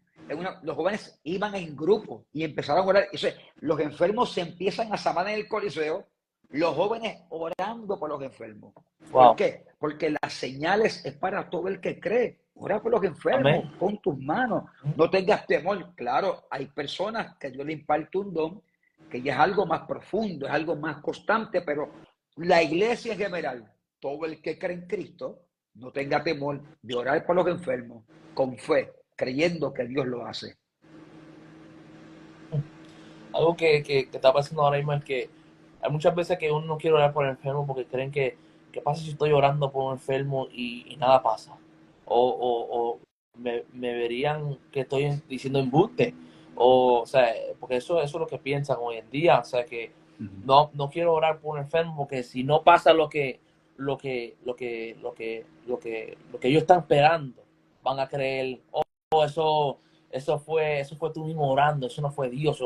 los jóvenes iban en grupo y empezaron a orar. Entonces, los enfermos se empiezan a sanar en el Coliseo, los jóvenes orando por los enfermos. ¿Por qué? Porque las señales es para todo el que cree. Ora por los enfermos, con tus manos, no tengas temor. Claro, hay personas que Dios le imparte un don, que ya es algo más profundo, es algo más constante, pero la iglesia en general, todo el que cree en Cristo, no tenga temor de orar por los enfermos, con fe, creyendo que Dios lo hace. Algo que está pasando ahora mismo es que hay muchas veces que uno no quiere orar por el enfermo porque creen que ¿qué pasa si estoy orando por un enfermo y nada pasa? O me verían que estoy diciendo embuste. O sea, porque eso es lo que piensan hoy en día. O sea, que no quiero orar por un enfermo porque si no pasa lo que ellos están esperando, van a creer, eso fue tú mismo orando, eso no fue Dios.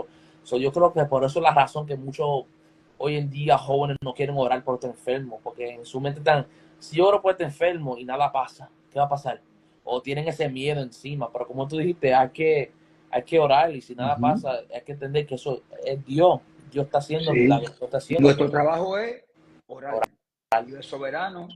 Yo creo que por eso es la razón que muchos hoy en día jóvenes no quieren orar por este enfermo, porque en su mente están, si yo oro por este enfermo y nada pasa, ¿qué va a pasar? O tienen ese miedo encima, pero como tú dijiste, hay que hay que orar y si nada Ujú. pasa, hay que entender que eso es Dios. Dios está haciendo Sí. milagros, Dios está Y haciendo nuestro cosas. trabajo es orar. Dios es soberano,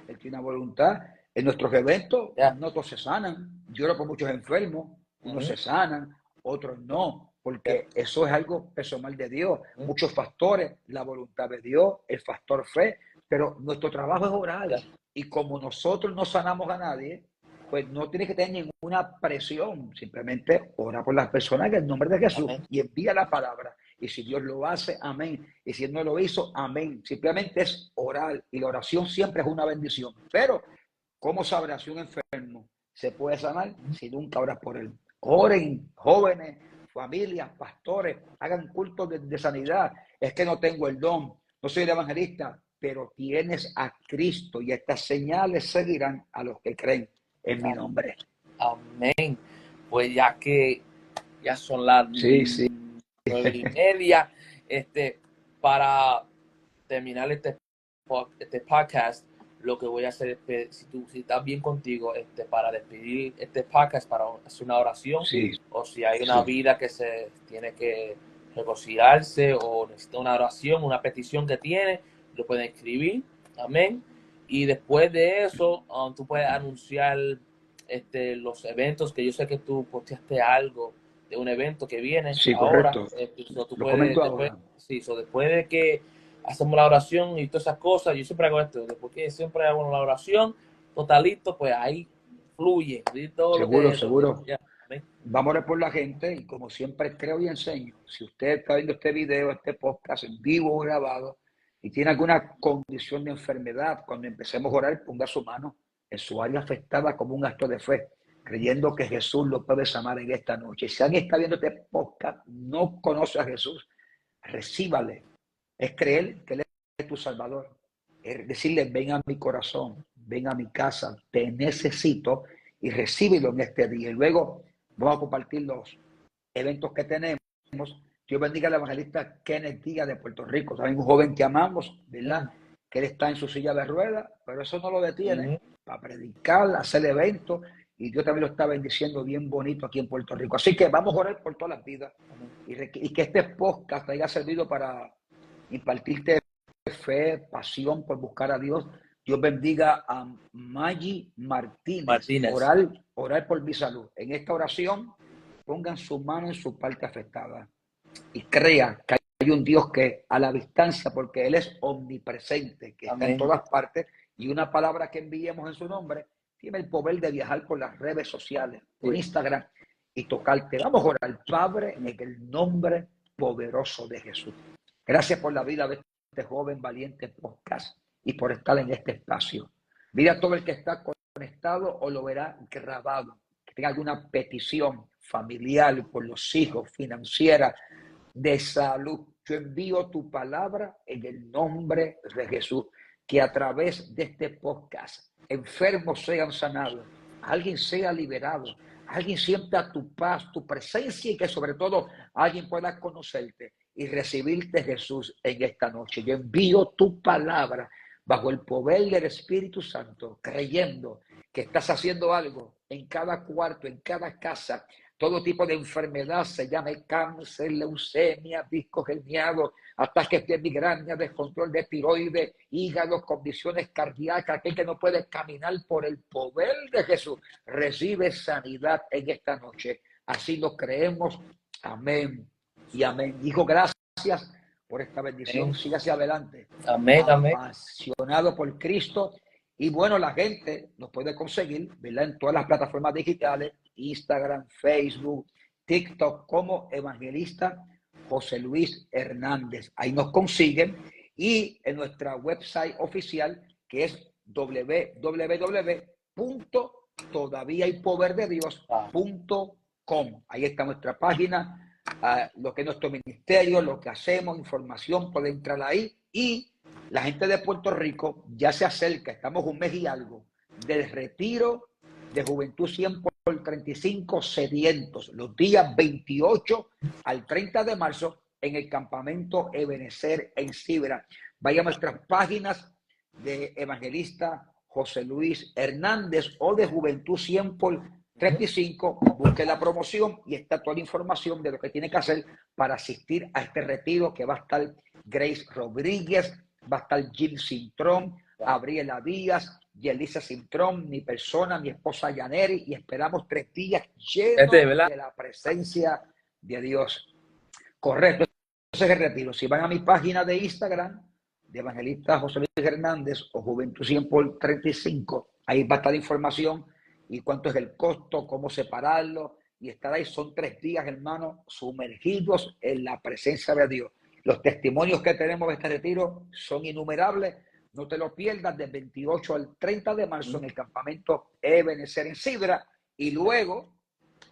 Él tiene una voluntad. En nuestros eventos Ya. no todos se sanan. Yo oro por muchos enfermos, unos Ujú, se sanan, otros no, ya, porque eso es algo personal de Dios. ujú, Muchos pastores, la voluntad de Dios, el factor fe, pero nuestro trabajo es orar. ya. Y como nosotros no sanamos a nadie, pues no tienes que tener ninguna presión. Simplemente ora por las personas en el nombre de Jesús Amén. y envía la palabra. Y si Dios lo hace, amén. Y si Él no lo hizo, amén. Simplemente es orar. Y la oración siempre es una bendición. Pero, ¿cómo sabrás si un enfermo se puede sanar si nunca oras por él? Oren, jóvenes, familias, pastores, hagan cultos de sanidad. Es que no tengo el don, no soy el evangelista, pero tienes a Cristo y estas señales seguirán a los que creen en mi nombre. Amén. Pues ya que ya son las Sí, sí. 9:30, para terminar este podcast, lo que voy a hacer es, si estás bien contigo, para despedir este podcast, para hacer una oración, Sí, o si hay una sí. vida que se tiene que regocijarse o necesita una oración, una petición que tiene, lo pueden escribir. Amén. Y después de eso, tú puedes anunciar los eventos, que yo sé que tú posteaste algo de un evento que viene Sí, ahora. correcto. Tú Lo puedes, comento después, ahora. sí, después de que hacemos la oración y todas esas cosas, yo siempre hago esto, después que siempre hago la oración, totalito, pues ahí fluye, todo Seguro, lo que seguro. ya, amén. Vamos a orar por la gente y como siempre creo y enseño, si usted está viendo este video, este podcast en vivo o grabado y tiene alguna condición de enfermedad, cuando empecemos a orar, ponga su mano en su área afectada como un acto de fe, creyendo que Jesús lo puede sanar en esta noche. Si alguien está viendo este podcast, no conoce a Jesús, recíbale. Es creer que Él es tu Salvador. Es decirle, ven a mi corazón, ven a mi casa, te necesito y recíbelo en este día. Y luego vamos a compartir los eventos que tenemos. Dios bendiga al evangelista Kenneth Díaz de Puerto Rico, también un joven que amamos, ¿verdad? Que él está en su silla de ruedas, pero eso no lo detiene para predicar, hacer eventos, y Dios también lo está bendiciendo bien bonito aquí en Puerto Rico. Así que vamos a orar por todas las vidas y que este podcast haya servido para impartirte fe, pasión por buscar a Dios. Dios bendiga a Maggie Martínez. Martínez. Orar por mi salud. En esta oración, pongan su mano en su parte afectada y crea que hay un Dios que a la distancia, porque Él es omnipresente, que está en Amén. todas partes, y una palabra que enviemos en su nombre tiene el poder de viajar por las redes sociales, por Sí. Instagram, y tocarte. Vamos a orar, Padre, en el nombre poderoso de Jesús. Gracias por la vida de este joven valiente podcast y por estar en este espacio. Mira a todo el que está conectado o lo verá grabado, que tenga alguna petición familiar por los hijos, financiera, de salud. Yo envío tu palabra en el nombre de Jesús, que a través de este podcast enfermos sean sanados, alguien sea liberado, alguien sienta tu paz, tu presencia y que sobre todo alguien pueda conocerte y recibirte, Jesús, en esta noche. Yo envío tu palabra bajo el poder del Espíritu Santo, creyendo que estás haciendo algo en cada cuarto, en cada casa. Todo tipo de enfermedad, se llame cáncer, leucemia, disco herniado, ataques de migraña, descontrol de tiroides, hígado, condiciones cardíacas, aquel que no puede caminar por el poder de Jesús, recibe sanidad en esta noche. Así lo creemos. Amén y amén. Hijo, gracias por esta bendición. Amén. Siga hacia adelante. Amén. Amén. Apasionado por Cristo. Y bueno, la gente nos puede conseguir, ¿verdad? En todas las plataformas digitales, Instagram, Facebook, TikTok, como Evangelista José Luis Hernández. Ahí nos consiguen. Y en nuestra website oficial, que es www.todaviaypoverdedios.com. Ahí está nuestra página, lo que es nuestro ministerio, lo que hacemos, información, puede entrar ahí. Y la gente de Puerto Rico ya se acerca, estamos un mes y algo, del retiro de Juventud 100 por 35 sedientos, los días 28 al 30 de marzo en el campamento Ebenecer en Sibra. Vaya a nuestras páginas de Evangelista José Luis Hernández o de Juventud 100 por 35, busque la promoción y está toda la información de lo que tiene que hacer para asistir a este retiro, que va a estar Grace Rodríguez, va a estar Jim Cintrón, Gabriela Díaz, Yelisa Cintrón, mi persona, mi esposa Yaneri, y esperamos 3 días llenos de la presencia de Dios. Correcto. Entonces, el retiro, si van a mi página de Instagram, de Evangelista José Luis Hernández o Juventud 100 por 35, ahí va a estar la información y cuánto es el costo, cómo separarlo, y estar ahí. Son 3 días, hermanos, sumergidos en la presencia de Dios. Los testimonios que tenemos de este retiro son innumerables. No te lo pierdas, del 28 al 30 de marzo en el campamento Ebenezer en Sidra, y luego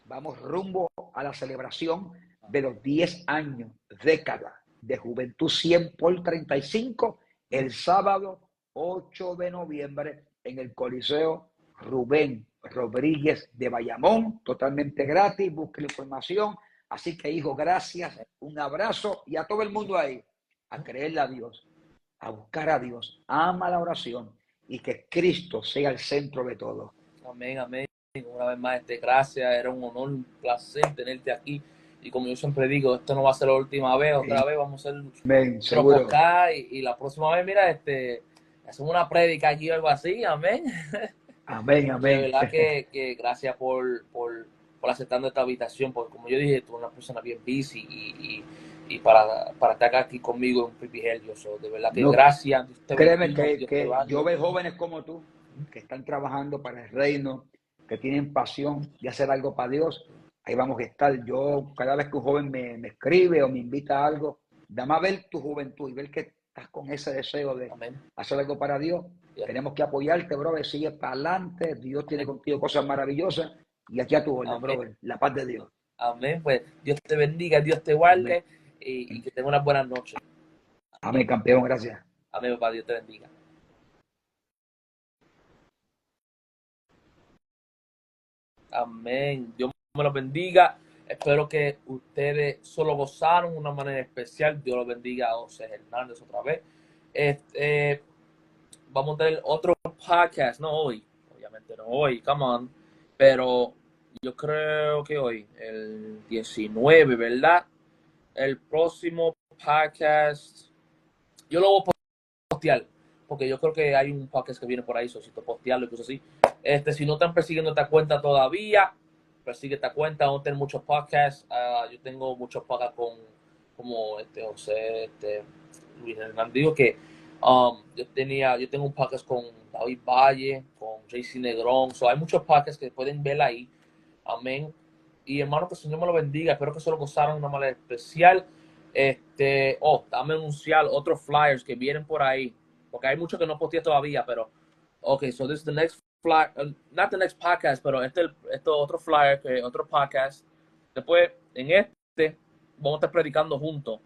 vamos rumbo a la celebración de los 10 años, década de Juventud 100 por 35, el sábado 8 de noviembre en el Coliseo Rubén Rodríguez de Bayamón, totalmente gratis. Busque la información. Así que, hijo, gracias, un abrazo, y a todo el mundo ahí, a creerle a Dios, a buscar a Dios, ama la oración y que Cristo sea el centro de todo. Amén, amén. Una vez más, gracias, era un honor, un placer tenerte aquí. Y como yo siempre digo, esto no va a ser la última vez, otra vez vamos a hacer otro podcast, y la próxima vez, mira, hacemos una prédica aquí o algo así, amén. Amén, amén. De verdad que gracias por aceptando esta invitación, porque como yo dije, tú eres una persona bien busy y para estar aquí conmigo es un privilegio. De verdad que gracias. Créeme que yo veo jóvenes como tú que están trabajando para el reino, que tienen pasión de hacer algo para Dios. Ahí vamos a estar. Yo, cada vez que un joven me escribe o me invita a algo, dame a ver tu juventud y ver que estás con ese deseo de hacer algo para Dios. Tenemos que apoyarte, brother. Sigue para adelante. Dios tiene contigo cosas maravillosas. Y aquí a tu orden, brother. La paz de Dios. Amén. Pues Dios te bendiga, Dios te guarde, y que tenga unas buenas noches. Amén, campeón. Gracias. Amén, papá. Dios te bendiga. Amén. Dios me los bendiga. Espero que ustedes solo gozaron de una manera especial. Dios los bendiga a José Hernández otra vez. Vamos a tener otro podcast, no hoy, obviamente no hoy, come on, pero yo creo que hoy, el 19, ¿verdad? El próximo podcast, yo lo voy a postear, porque yo creo que hay un podcast que viene por ahí, necesito postearlo y cosas así. Si no están persiguiendo esta cuenta todavía, persigue esta cuenta. Vamos a tener muchos podcasts. Yo tengo muchos podcasts como José, Luis Hernández. Digo que yo tengo un podcast con David Valle, con JC Negrón. Hay muchos podcasts que pueden ver ahí. Amén. Y hermano, que el Señor me lo bendiga. Espero que se lo gozaron de una manera especial. Dame anunciar otros flyers que vienen por ahí, porque hay muchos que no posteé todavía, pero so this is the next flyer, not the next podcast, pero otro flyer, otro podcast. Después, vamos a estar predicando juntos.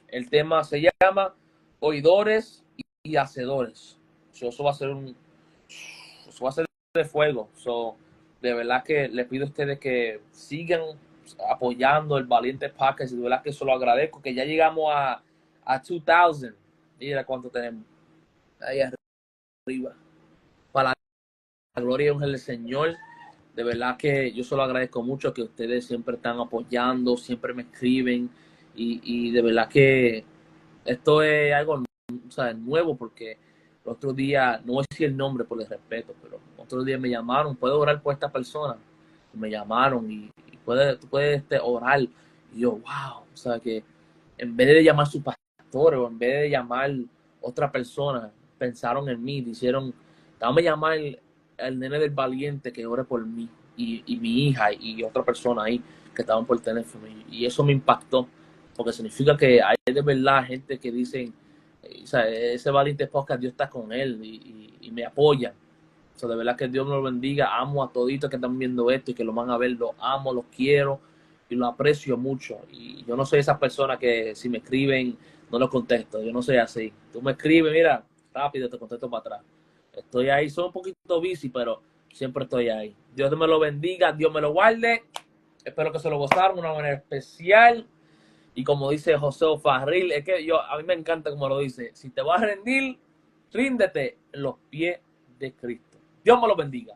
El tema se llama Oidores y Hacedores. Eso va a ser de fuego. De verdad que les pido a ustedes que sigan apoyando el Valiente Podcast, y de verdad que eso lo agradezco, que ya llegamos a 2000. Mira cuánto tenemos ahí arriba. Para la gloria del Señor, de verdad que yo se lo agradezco mucho, que ustedes siempre están apoyando, siempre me escriben, y de verdad que esto es algo nuevo, porque el otro día, no voy a decir el nombre por el respeto, pero otro día me llamaron, ¿puedo orar por esta persona? Y me llamaron y tú puedes orar. Y yo, wow, o sea que en vez de llamar a su pastor o en vez de llamar otra persona, pensaron en mí, dijeron, dame llamar el nene del Valiente que ore por mí, y mi hija y otra persona ahí que estaban por teléfono, y eso me impactó, porque significa que hay de verdad gente que dicen, ese Valiente Podcast, Dios está con él y me apoya. De verdad que Dios me lo bendiga. Amo a toditos que están viendo esto y que lo van a ver. Los amo, los quiero y los aprecio mucho. Y yo no soy esa persona que si me escriben no los contesto. Yo no soy así. Tú me escribes, mira, rápido te contesto para atrás. Estoy ahí, soy un poquito busy, pero siempre estoy ahí. Dios me lo bendiga, Dios me lo guarde. Espero que se lo gozaron de una manera especial. Y como dice José Farril, es que a mí me encanta como lo dice. Si te vas a rendir, ríndete en los pies de Cristo. Dios me lo bendiga.